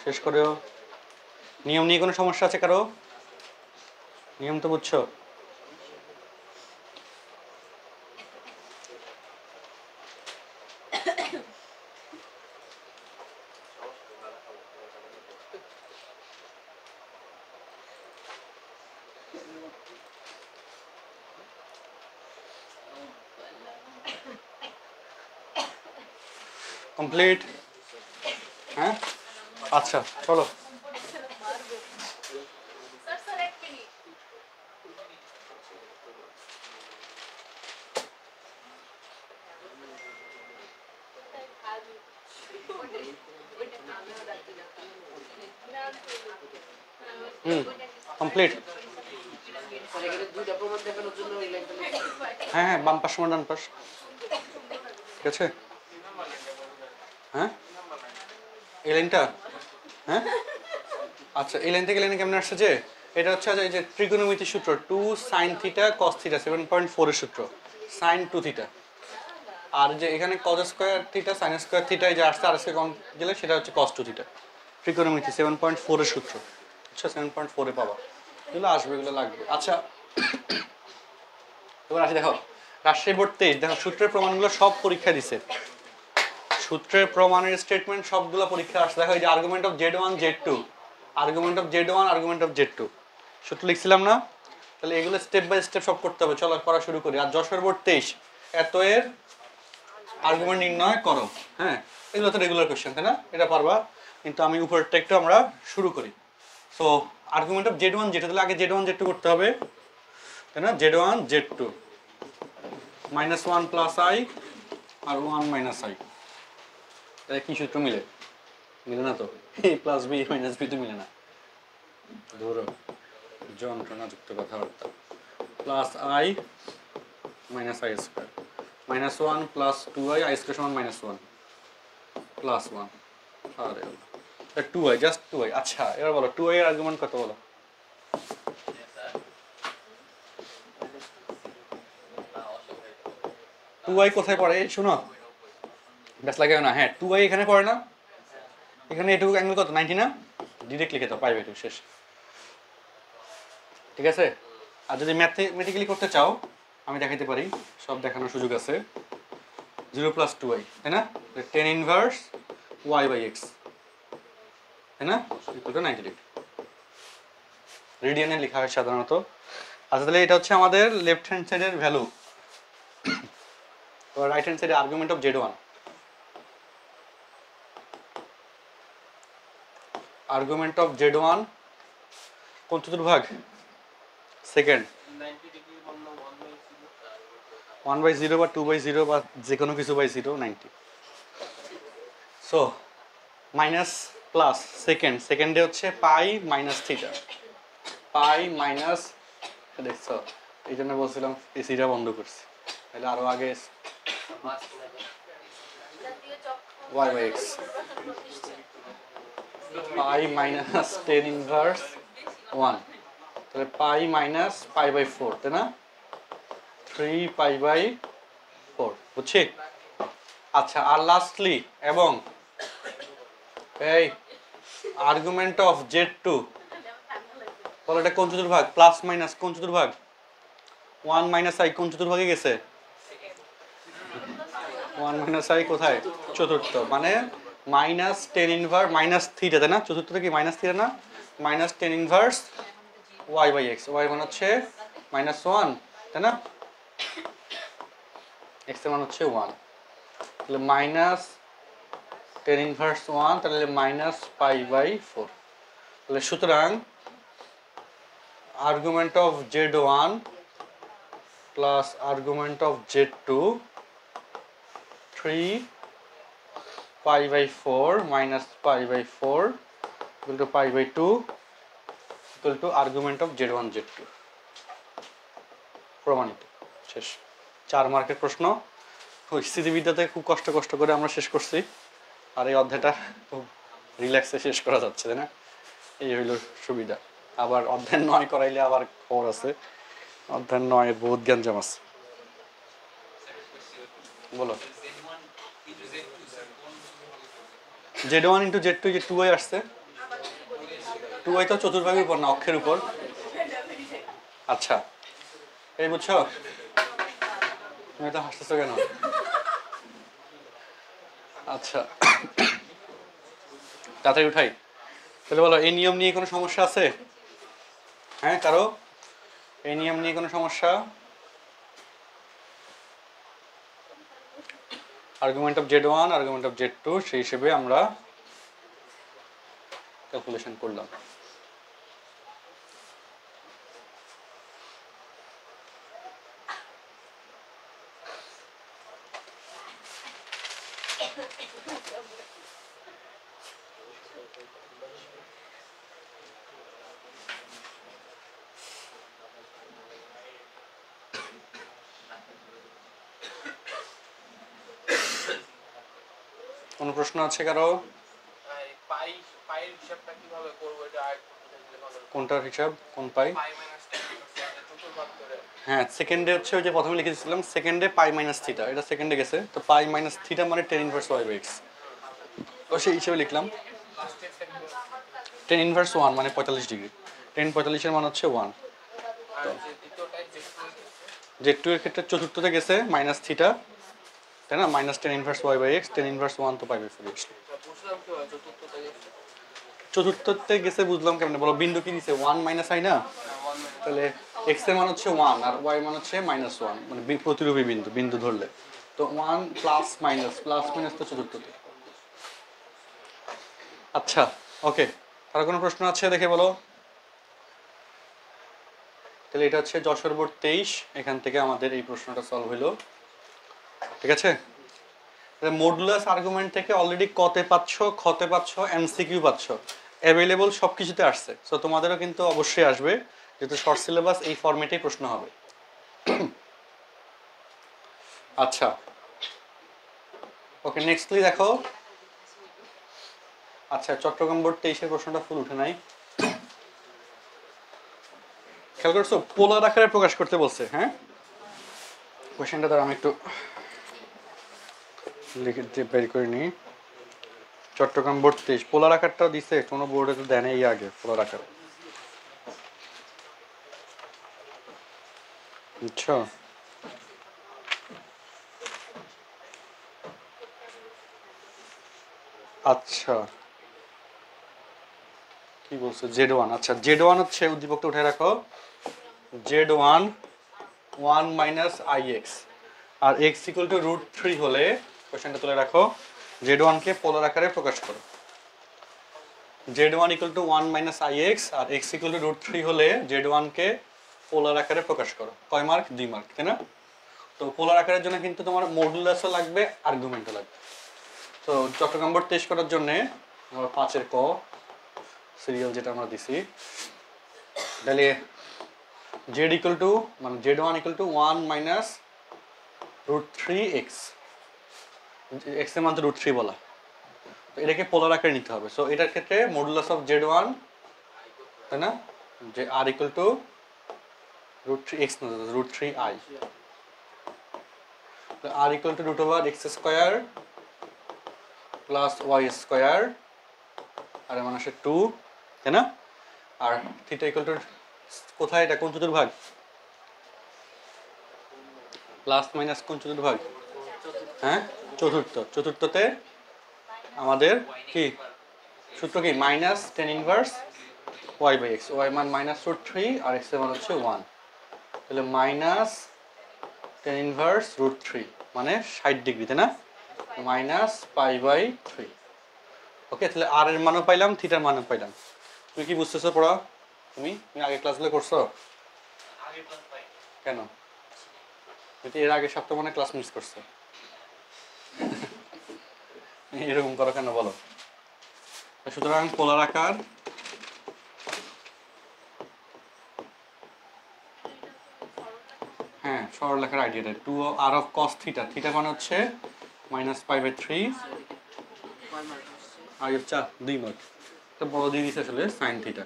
শেষ করো। নিয়ম নিয়ে কোনো সমস্যা আছে কারো? নিয়ম তো বুঝছো? কমপ্লিট? হ্যাঁ, আচ্ছা চলো। কমপ্লিট? হ্যাঁ হ্যাঁ, বাম পাশ সমান ডান পাশ, ঠিক আছে। হ্যাঁ, এই লাইনটা, হ্যাঁ আচ্ছা, এই লাইন থেকে লাইনে কেমন আসছে যে এটা হচ্ছে এই যে ত্রিকোণমিতির সূত্র 2 sin থিটা cos থিটা 7.4 এর সূত্র, sin 2 থিটা। আর যে এখানে cos square theta sin square theta এই যে আসছে আর স্কয়ার কম দিলে সেটা হচ্ছে cos 2 থিটা। ত্রিকোণমিতি 7.4 এর সূত্র, আচ্ছা 7.4 এ পাবা, এগুলো আসবে, এগুলো লাগবে। আচ্ছা এবার আসি, দেখো রাজশাহী বোর্ড 23, দেখো সূত্রের প্রমাণগুলো সব পরীক্ষা দিছে, সূত্রের প্রমাণের স্টেটমেন্ট সবগুলো পরীক্ষা আসছে। দেখো এই যে argument of Z1 Z2, argument of Z1 argument of Z2 সূত্র লিখছিলাম না? তাহলে এগুলো স্টেপ বাই স্টেপ সব করতে হবে। চলো করা শুরু করি। আর যশোর বোর্ড 23, এত এর আর্গুমেন্ট নির্ণয় করো। হ্যাঁ, এগুলো তো রেগুলার কোশ্চেন, তাই না? এটা পারবা, কিন্তু আমি উপরেরটা একটু আমরা শুরু করি। So argument of Z1 Z2, তাহলে আগে Z1 Z2 করতে হবে, তাই না? Z1 Z2 -1 প্লাস আই আর 1 মাইনাস আই, তাহলে কি সূত্র মিলে? মিলে না তো, a plus b minus b তো মিলে না, ধরো যন্ত্রণাযুক্ত কথাবার্তা। Plus i minus i square, -1 plus 2i i square সমান -1 প্লাস 1, আরে 2i, জাস্ট 2i। আচ্ছা এবার বলো 2i এর আর্গুমেন্ট কত বলো? টু আই কোথায় পড়ে শোনো, ব্যাস লাগে না। হ্যাঁ 2i এখানে পড়ে না, এখানে এটুকু অ্যাঙ্গেল কত 90 না, ডিরেক্ট লিখে দাও, পাইবে এটুকু, শেষ। ঠিক আছে। আর যদি ম্যাথমেটিক্যালি করতে চাও আমি দেখাইতে পারি, সব দেখানোর সুযোগ আছে। 0 প্লাস 2i, তাই না? tan inverse y by x, তাই না? ইকুয়াল টু 90 ডিগ্রি, রেডিয়ানে লেখা হয় সাধারণত। আচ্ছা তাহলে এটা হচ্ছে আমাদের লেফট হ্যান্ড সাইডের ভ্যালু। তো রাইট হ্যান্ড সাইডে argument of Z1, argument of Z1 কোন চতুর্ভাগ? সেকেন্ড, 1/0 বা 2/0 বা যে কোনো কিছু by 0, 90। So minus plus second, সেকেন্ডে হচ্ছে pi minus theta, pi minus, দেখছো এই জন্য বলছিলাম এসিটা বন্ধ করছি, তাহলে আরো আগে y by x, pi minus tan inverse 1, তাহলে পাই মাইনাস পাই বাই 4, তাই না? 3 পাই বাই 4, বুঝছি? আচ্ছা আর লাস্টলি এবং এই আর্গুমেন্ট অফ Z2, বলো এটা কোন চতুর্ভাগ? প্লাস মাইনাস কোন চতুর্ভাগ? 1 মাইনাস আই কোন চতুর্ভাগে গেছে? 1 মাইনাস আই কোথায়? চতুর্থ, মানে minus tan inverse minus theta, তাই না? চতুর্থ কি মাইনাস থিটা না? Minus tan inverse y by x, y মান হচ্ছে -1, তাই না? x এর মান হচ্ছে 1, তাহলে মাইনাস টেন ইনভার্স 1, তাহলে মাইনাস পাই বাই 4। তাহলে সুতরাং argument of Z1 plus argument of Z2, 3 pi by 4 minus pi by 4 equal to pi by 2 equal to argument of Z1 Z2, প্রমাণিত। শেষ। 4 মার্কের প্রশ্ন, স্থিতিবিদ্যাতে খুব কষ্ট করে আমরা শেষ করছি, আর এই অধ্যায়টা খুব রিল্যাক্সে শেষ করা যাচ্ছে, তাই না? এই হইল সুবিধা। আবার অধ্যায় 9 করাইলে আবার খবর আছে, অধ্যায় 9 এর বহুত জ্ঞানজাম আছে। বলো Z1 ইন্টু Z2, যে 2i আসছে, 2i তো চতুর্ভাগের উপর না, অক্ষের উপর। আচ্ছা, এই বুঝছো? তুমি তো হাসতেছো কেন? আচ্ছা, তাড়াতাড়ি উঠাই। তাহলে বলো, এই নিয়ম নিয়ে কোনো সমস্যা আছে? হ্যাঁ, কারো এই নিয়ম নিয়ে কোনো সমস্যা? Argument of z1, argument of z2, সেই হিসেবে আমরা ক্যালকুলেশন করলাম। কোনো প্রশ্ন আছে কারো? কোনটার হিসাব? কোন পাই? হ্যাঁ, সেকেন্ডে হচ্ছে ওই যে প্রথমে লিখেছিলাম, সেকেন্ডে পাই মাইনাস থিটা, এটা সেকেন্ডে গেছে, তো পাই মাইনাস থিটা মানে tan inverse y by x, তো সেই হিসেবে লিখলাম। টেন ইনভার্স ওয়ান মানে 45 ডিগ্রি, 10 45-এর মান হচ্ছে 1। z2 এর ক্ষেত্রে চতুর্থতে গেছে মাইনাস থিটা, তাই না? Minus tan inverse y by x, tan inverse one তো পাই বাই 4 আসলো। চতুর্থতে গেছে বুঝলাম কেমনে বলো? বিন্দু কি দিছে? 1 মাইনাস আই না? তাহলে এক্স এর মান হচ্ছে 1 আর ওয়াই মান হচ্ছে -1, মানে প্রতিরূপী বিন্দু, বিন্দু ধরলে তো 1 প্লাস মাইনাস তো চতুর্থতে। আচ্ছা, ওকে, আর কোনো প্রশ্ন আছে দেখে বলো। তাহলে এটা হচ্ছে যশোর বোর্ড 23, এখান থেকে আমাদের এই প্রশ্নটা সলভ হইলো। ঠিক আছে, মডুলাস আর্গুমেন্ট থেকে অলরেডি কতে পাচ্ছ, খতে পাচ্ছ, এমসিকিউ পাচ্ছ, অ্যাভেলেবল সব কিছুতে আসছে। সো তোমাদেরও কিন্তু অবশ্যই আসবে, যেহেতু শর্ট সিলেবাস এই ফরম্যাটেই প্রশ্ন হবে। আচ্ছা, ওকে, নেক্সটলি দেখো। আচ্ছা, চট্টগ্রাম বোর্ড 23-এর প্রশ্নটা ফুল উঠে নাই, খেয়াল করছো? পোলার আকারে প্রকাশ করতে বলছে। হ্যাঁ, কোয়েশ্চেনটা দ্বারা আমি একটু লিখে বের করে নিই। চট্টগ্রাম বোর্ড 23 পোলার আকারটা দিছে, কোনো বোর্ডে তো দেয় এই আগে পোলার আকার, বুঝছো? আচ্ছা, কি বলছো? z1, আচ্ছা z1 হচ্ছে, উদ্দীপকটা উঠে রাখো, z1 1 মাইনাস ix আর x ইকুয়াল টু √3 হলে, কোশ্চেনটা তুলে রাখো, z1 কে পোলার আকারে প্রকাশ করো। z1 equal to 1 minus ix আর x ইকুয়াল টু √3 হলে z1 কে পোলার আকারে প্রকাশ করো। কয় মার্ক? 2 মার্ক, তাই না? তো পোলার আকারের জন্য কিন্তু তোমার মডুলাসও লাগবে, আর্গুমেন্টও লাগবে। তো চট্টগ্রাম বোর্ড 23 করার জন্য আমরা 5-এর ক সিরিয়াল যেটা আমরা দিছি, তাহলে z ইকুয়াল টু, মানে z1 equal to 1 minus √3x, x এর মান তো √3 বলা, তো এটাকে পোলার আকারে নিতে হবে। সো এটার ক্ষেত্রে মডুলাস অফ z1, তাই না, যে r ইকুয়াল টু √3x না, √3i, তো r equal to √x² plus y² আর এর মান আসে 2, তাই না? আর থিটা ইকুয়াল টু, কোথায় এটা, কোন চতুর্ভাগ? প্লাস মাইনাস কোন চতুর্ভাগ? হ্যাঁ, চতুর্থ। চতুর্থতে আমাদের কি সূত্র? কি minus tan inverse y by x, y মান -√3 আর এক্স এর মান হচ্ছে 1, তাহলে মাইনাস টেন ইনভার্স √3 মানে 60 ডিগ্রি, তাই না? মাইনাস π/3। ওকে, তাহলে আর এর মানও পাইলাম, থিটার মানও পাইলাম। তুমি কি বুঝতেছো পড়া? তুমি আগে ক্লাসগুলো করছো? কেন? এর আগে সপ্তাহ মনে ক্লাস মিস করছো, এরকম করো কেন বলো? সুতরাং পোলার আকার, হ্যাঁ, সরলরেখার আইডিয়াটা 2 r of cos theta, theta মানে হচ্ছে -π/3 আর হচ্ছে 2 মার্ক, তো বড় দিয়ে দিছে আসলে sin theta.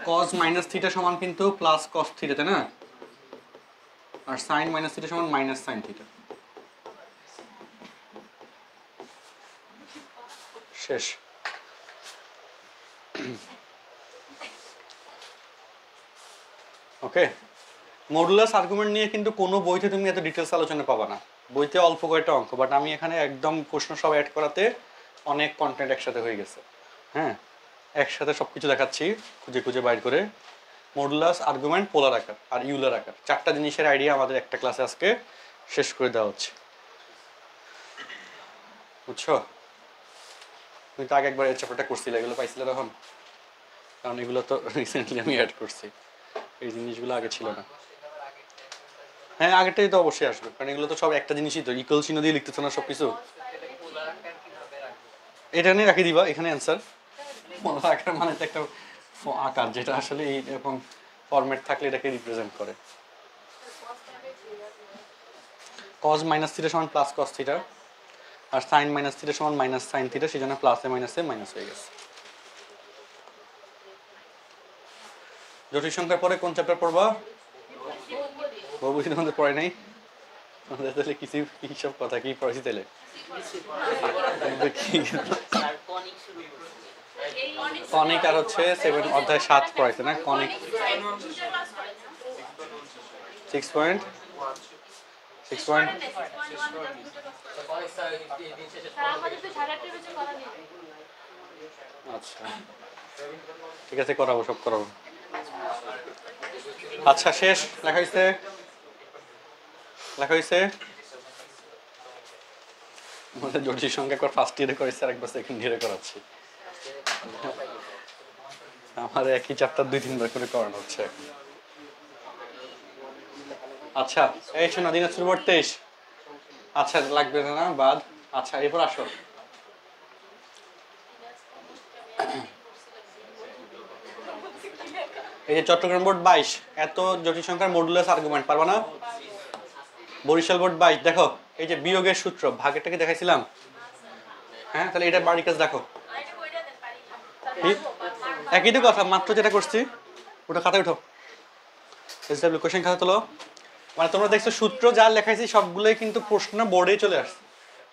cos minus theta সমান কিন্তু প্লাস cos থিটা, তাই না? আর sin মাইনাস থিটা সমান মাইনাস sin থিটা। শেষ। ওকে, মডুলাস আর্গুমেন্ট নিয়ে কিন্তু কোনো বইতে তুমি এত ডিটেলস আলোচনা পাবা না, বইতে অল্প কয়েকটা অঙ্ক, বাট আমি এখানে একদম প্রশ্ন সব অ্যাড করাতে অনেক কন্টেন্ট একসাথে হয়ে গেছে। হ্যাঁ, একসাথে সব কিছু দেখাচ্ছি খুঁজে খুঁজে বাইর করে। মডুলাস আর্গুমেন্ট, পোলার আকার আর ইউলার আকার, চারটা জিনিসের আইডিয়া আমাদের একটা ক্লাসে আজকে শেষ করে দেওয়া হচ্ছে, বুঝছো? তুমি তো আগে একবার এই চ্যাপ্টারটা করছিলে, এগুলো পাইছিলে তখন? কারণ এগুলো তো রিসেন্টলি আমি অ্যাড করছি, এই জিনিসগুলো আগে ছিল না। হ্যাঁ, আগেরটাই তো অবশ্যই আসবে, কারণ এগুলো তো সব একটা জিনিসই, তো ইকুয়াল চিহ্ন দিয়ে লিখতেছো না সব কিছু। এটা নিয়ে রাখি দিবা এখানে অ্যান্সার। পোলার আকার মানে তো একটা আকার যেটা আসলে এরকম ফরম্যাট থাকলে এটাকে রিপ্রেজেন্ট করে। cos মাইনাস থিটা সমান প্লাস cos থিটা, আর সাইন মাইনাস থিটা সমান মাইনাস সাইন থিটা, সেই জন্য প্লাসে মাইনাসে মাইনাস হয়ে গেছে। জটিল সংখ্যার পরে কোন চ্যাপ্টার পড়বা? বহুবচনের মধ্যে পড়ে নাই আমাদের, তাহলে কিছু কি সব কথা কি পড়াইছি তাহলে? কনিক আর হচ্ছে 7 অধ্যায় 7 পড়াইছে না? কনিক 6 আচ্ছা ঠিক আছে, করাবো, সব করাবো। আচ্ছা শেষ, লেখা হয়েছে, লেখা হয়েছে। আমাদের জটিল সংখ্যা একবার ফার্স্ট ইয়ারে করেছে আর একবার সেকেন্ড ইয়ারে করাচ্ছি। আমার একই চ্যাপ্টার 2-3 বার করে করানো হচ্ছে এখন। আচ্ছা এই শোনা, দিনাজপুর বোর্ড 23। আচ্ছা লাগবে না বাদ। আচ্ছা এরপর আসো, এই যে চট্টগ্রাম বোর্ড 22, এত জটিল সংখ্যার মডুলাস আর্গুমেন্ট পারবা না? বরিশাল বোর্ড 22, দেখো এই যে বিয়োগের সূত্র, ভাগেরটাকে দেখাইছিলাম। হ্যাঁ, তাহলে এটা বাড়ির কাজ দেখো, একই তো কথা, মাত্র যেটা করছি ওটা খাতায় উঠো, এসডব্লিউ কোশ্চেন খাতা তোলো। মানে তোমরা দেখছো সূত্র যা লেখাইছি সবগুলোই কিন্তু প্রশ্ন বোর্ডে চলে আসছে,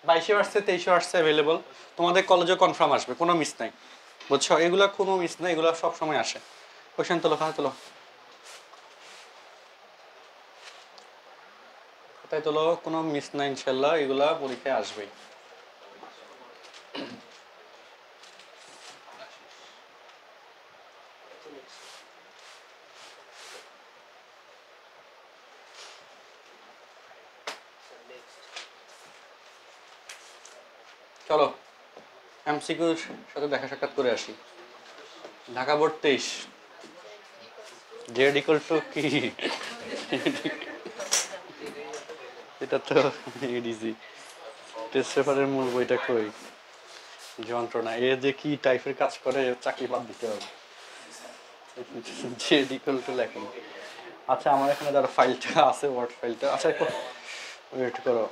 22-এ আসছে, 23-এ আসছে, অ্যাভেলেবল। তোমাদের কলেজেও কনফার্ম আসবে, কোনো মিস নাই, বুঝছো? এগুলো কোনো মিস নাই, এগুলো সব সময় আসে। কোশ্চেন তোলো, খাতা তোলো, খাতায় তোলো, কোনো মিস নাই ইনশাল্লাহ, এগুলা পরীক্ষায় আসবেই। চলো এমসিকিউর সাথে দেখা সাক্ষাৎ করে আসি। Dhaka board 23, Z equal two কি? এটা তো এডিসি টেস্ট পেপারের মূল বইটা কই? যন্ত্রণা, এ যে কি টাইপের কাজ করে, চাকরি বাদ দিতে হবে। জেড ইকুয়াল টু লেখেন। আচ্ছা আমার এখানে যারা ফাইলটা আছে, ওয়ার্ড ফাইলটা, আচ্ছা ওয়েট করো।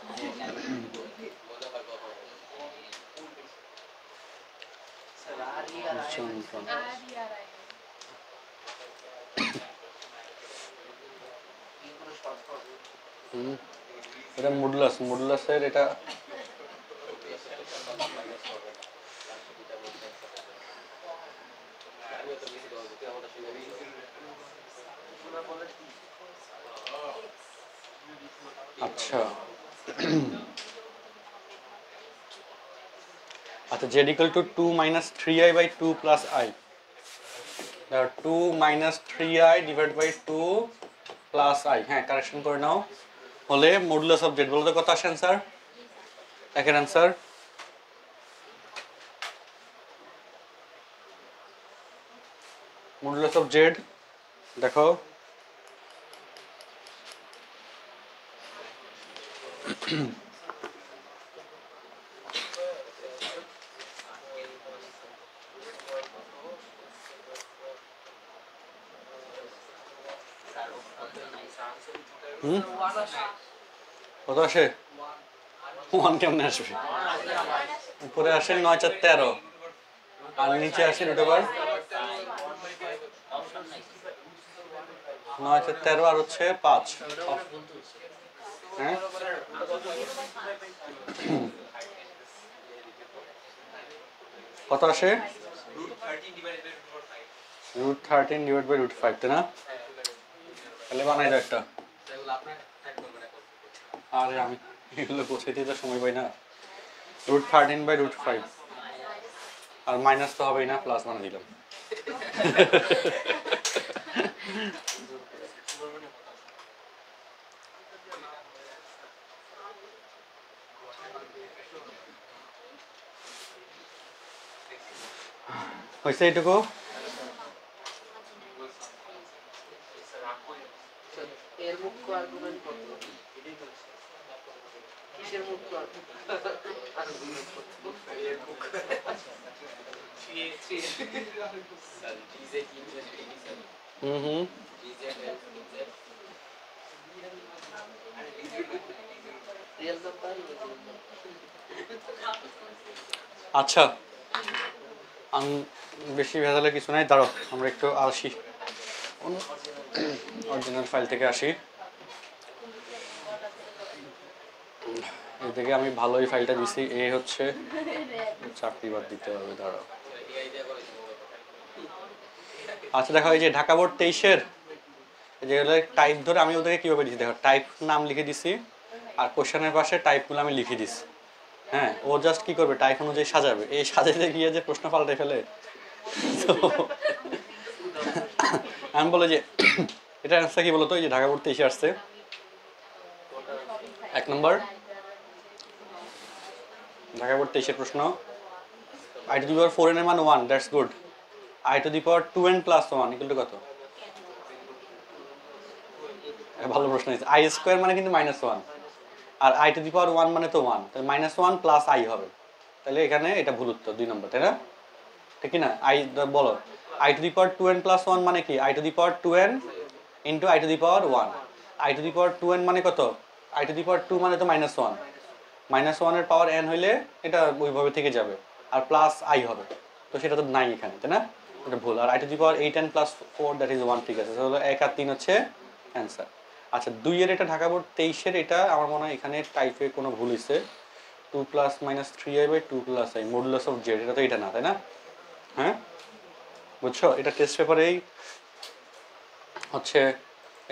এটা মডুলাস, মডুলাসের এটা আচ্ছা আচ্ছা z equal to 2 minus 3i by 2 plus i, 2 minus 3i divided by 2 plus i, হ্যাঁ কারেকশন করে নাও, হলে মডুলাস অফ z। বলো তো কত আসে অ্যান্সার? একের অ্যান্সার মডুলাস অফ z দেখো, কত আসে? 1 কেমনে আসবে? উপরে আসে 9-4-13 আর নিচে আসে √9-13 আর হচ্ছে 5। হ্যাঁ কত আসে? √13 divided by √5, তাই না? তাহলে বানাই দাও একটা। আরে আমি এগুলো গোছাইতে তো সময় পাই না। √13/√5 আর মাইনাস তো হবেই না, প্লাস বানিয়ে দিলাম। হয়েছে এইটুকু? হুম। আচ্ছা, আমি বেশি ভেজালে কিছু নাই, দাঁড়াও আমরা একটু আসি, অরিজিনাল ফাইল থেকে আসি। এদিকে আমি ভালোই ফাইলটা দিছি, এ হচ্ছে চাকরি বাদ দিতে হবে, দাঁড়াও। আচ্ছা দেখো, এই যে ঢাকা বোর্ড 23-এর যেগুলো টাইপ ধরে আমি ওদেরকে কীভাবে দিচ্ছি দেখো, টাইপ নাম লিখে দিছি আর কোশ্চেনের পাশে টাইপগুলো আমি লিখে দিছি। হ্যাঁ, ও জাস্ট কি করবে, টাইপ অনুযায়ী সাজাবে, এই সাজাতে গিয়ে যে প্রশ্ন পাল্টে ফেলে। তো আমি বলে যে এটা অ্যান্সার কি বলতো, এই যে ঢাকা বোর্ড 23-এ আসছে 1 নম্বর, ঢাকা বোর্ড 23-এর প্রশ্ন, i⁴n এর মান 1, দ্যাটস গুড। i⁴2n + 1 = কত? ভালো প্রশ্ন হয়েছে। i² মানে কিন্তু -1 আর i⁴1 মানে তো 1, তাহলে -1 + i হবে, তাহলে এখানে এটা ভুল উত্তর 2 নম্বর, তাই না? ঠিক কি না? বলো i⁴2n + 1 মানে কি? i⁴2n × i⁴1, i⁴2n মানে কত? i⁴2 মানে তো -1, -1 এর পাওয়ার n হইলে এটা ওইভাবে থেকে যাবে আর প্লাস i হবে, তো সেটা তো নাই এখানে, তাই না? এটা ভুল। আর i⁴8n + 4 দ্যাট ইজ 1, ঠিক আছে, তাহলে 1 আর 3 হচ্ছে অ্যান্সার। আচ্ছা 2 এর এটা ঢাকা বোর্ড 23-এর, এটা আমার মনে হয় এখানে টাইপে কোনো ভুল হয়েছে, 2 + -3i/2 + i modulus of z, এটা তো এটা না, তাই না? হ্যাঁ বুঝছো, এটা টেস্ট পেপারেই হচ্ছে,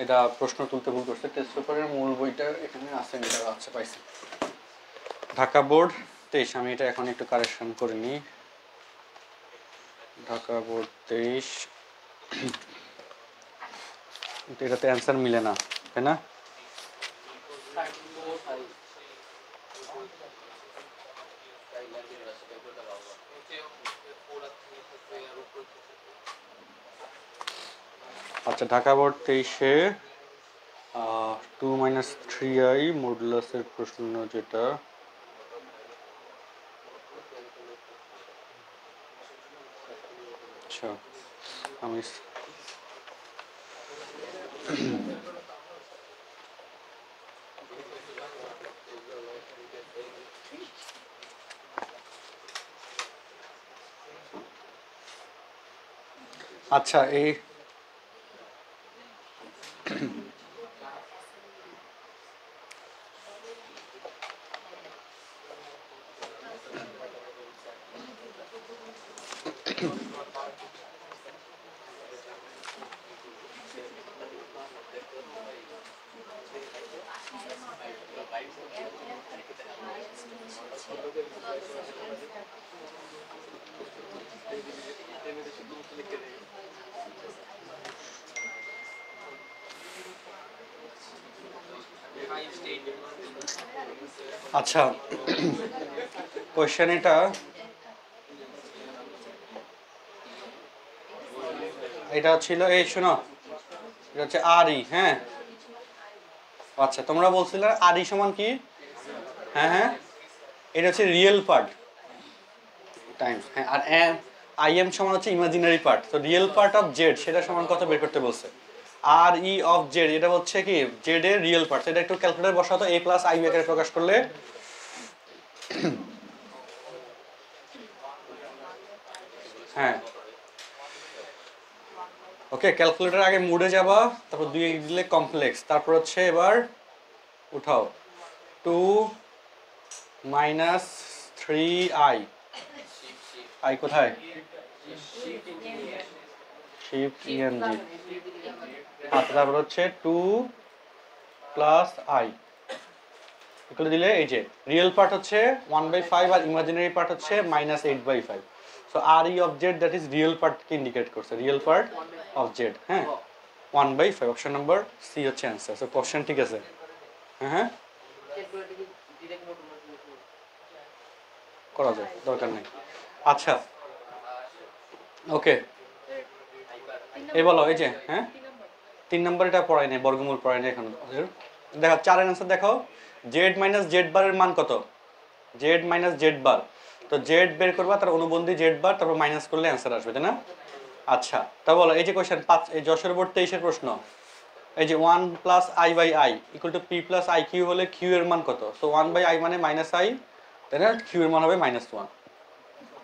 এটা প্রশ্ন তুলতে ভুল করছে, টেস্ট পেপারের মূল বইটা এখানে আছে, এটা আছে পাইছি। ঢাকা বোর্ড 23, আমি এটা এখন একটু কারেকশন করে নিই। ঢাকা বোর্ড 23, এটাতে অ্যান্সার মিলে না, তাই না? আচ্ছা ঢাকা বোর্ড 23-এ 2 - 3i মডুলাসের প্রশ্ন যেটা, আচ্ছা আমি আচ্ছা এই আচ্ছা কোশ্চেন এটা ছিল, এই শোনো, এটা হচ্ছে RE, হ্যাঁ। আচ্ছা তোমরা বলছিলে RE সমান কি? হ্যাঁ হ্যাঁ, এটা হচ্ছে রিয়েল পার্ট টাইমস, হ্যাঁ, আর IM সমান হচ্ছে ইমাজিনারি পার্ট, তো রিয়েল পার্ট অফ জেড সেটা সমান কত বের করতে বলছে। RE অফ জেড এটা হচ্ছে কি জেড এর রিয়েল পার্ট, এটা একটু ক্যালকুলেটর বসাতো, a + i আকারে প্রকাশ করলে হ্যাঁ ওকে, ক্যালকুলেটর আগে মুডে যাবা, তারপর 2 দিলে কমপ্লেক্স, তারপর হচ্ছে এবার উঠাও 2 - 3i, i কোথায়? Shift ENG. আচ্ছা তারপর হচ্ছে 2 প্লাস আই ইকুয়াল দিলে এই যে রিয়েল পার্ট হচ্ছে 1/5 আর ইমাজিনারি পার্ট হচ্ছে -8/5। So R E of z that is real part কে ইন্ডিকেট করছে, রিয়েল পার্ট অফ জেড। হ্যাঁ 1/5 অপশন নাম্বার সি হচ্ছে অ্যান্সার। সো কোশ্চেন ঠিক আছে। হ্যাঁ হ্যাঁ করা যায়, দরকার নেই। আচ্ছা ওকে এই বলো এই যে হ্যাঁ 3 নম্বর এটা পড়াই নেই, বর্গমূল পড়াই নেই এখন। দেখো 4 এর অ্যান্সার দেখো, জেড মাইনাস জেড বারের মান কত? জেড মাইনাস জেড বার, তো জেড বের করবা তার অনুবন্ধী জেড বার, তারপর মাইনাস করলে অ্যান্সার আসবে তাই না? আচ্ছা তা বলো এই যে কোশ্চেন 5 এই যশোর বোর্ড 23 প্রশ্ন, এই যে 1 plus i by i equal to p plus i q হলে কিউ এর মান কত? সো 1 বাই আই মানে মাইনাস আই তাই না, কিউ এর মান হবে -1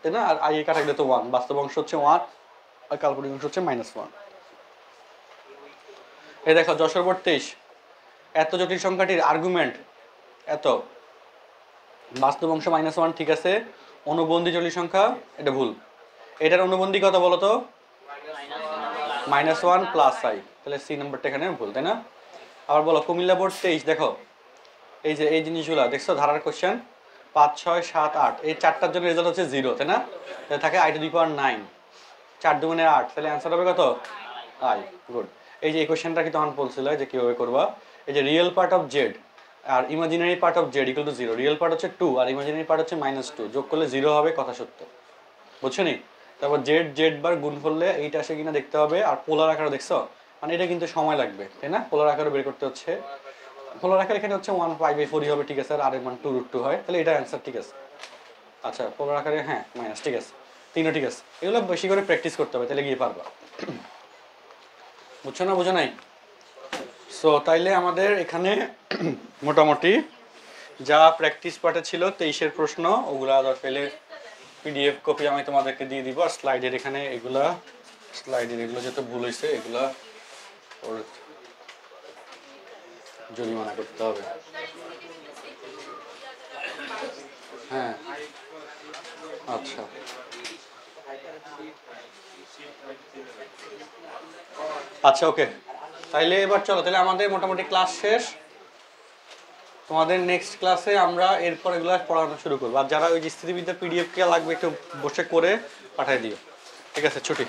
তাই না? আর আই এ কাটা গেলে তো 1, বাস্তব অংশ হচ্ছে 1 আর কাল্পনিক অংশ হচ্ছে -1। এই দেখো যশোর বোর্ড 23, এত জটিল সংখ্যাটির আর্গুমেন্ট এত, বাস্তব অংশ -1 ঠিক আছে, অনুবন্ধী জটিল সংখ্যা এটা ভুল। এটার অনুবন্ধী কত বলো তো? -1 প্লাস আই, তাহলে সি নাম্বারটা এখানে ভুল তাই না? আবার বলো কুমিল্লা বোর্ড 23 দেখো এই যে এই জিনিসগুলো দেখছো ধারার কোশ্চেন 5 6 7 8 এই চারটার জন্য রেজাল্ট হচ্ছে 0 তাই না? তাহলে থাকে i টু দি পাওয়ার 9, 4 দুগুণে 8, তাহলে অ্যান্সার হবে কত? আই। গুড। এই যে এই কোশ্চেনটা কি তখন বলছিল যে কিভাবে করবা, এই যে রিয়েল পার্ট অফ জেড আর imaginary part of z equal to 0, real part হচ্ছে 2 আর ইমাজিনারি পার্ট হচ্ছে -2, যোগ করলে 0 হবে, কথা সত্য। বুঝছো নি? তারপর জেড জেড বার গুণ করলে এইটা আসে কিনা দেখতে হবে, আর পোলার আকারে দেখছো মানে এটা কিন্তু সময় লাগবে তাই না? পোলার আকারে বের করতে হচ্ছে, পোলার আকারে এখানে হচ্ছে 1/4 হবে ঠিক আছে, আর এর মান 2√2 হয়, তাহলে এটা অ্যান্সার ঠিক আছে। আচ্ছা পোলার আকারে হ্যাঁ মাইনাস ঠিক আছে, তিনও ঠিক আছে। এগুলো বেশি করে প্র্যাকটিস করতে হবে তাহলে গিয়ে পারবা। বুঝছো না বুঝো নাই? সো তাইলে আমাদের এখানে মোটামুটি যা প্র্যাকটিস পার্টে ছিল 23 প্রশ্ন ওগুলা পেলে পিডিএফ কপি আমি তোমাদেরকে দিয়ে দিব, আর স্লাইডের এখানে এগুলা স্লাইডের এগুলো যেহেতু ভুল হয়েছে এগুলা ওর জরিমানা করতে হবে। হ্যাঁ আচ্ছা আচ্ছা ওকে তাইলে এবার চলো, তাহলে আমাদের মোটামুটি ক্লাস শেষ। তোমাদের নেক্সট ক্লাসে আমরা এরপর এগুলো পড়ানো শুরু করবো, আর যারা ওই যে স্থিতিবিদ্যার পিডিএফ কে লাগবে একটু বসে করে পাঠিয়ে দিও। ঠিক আছে, ছুটি।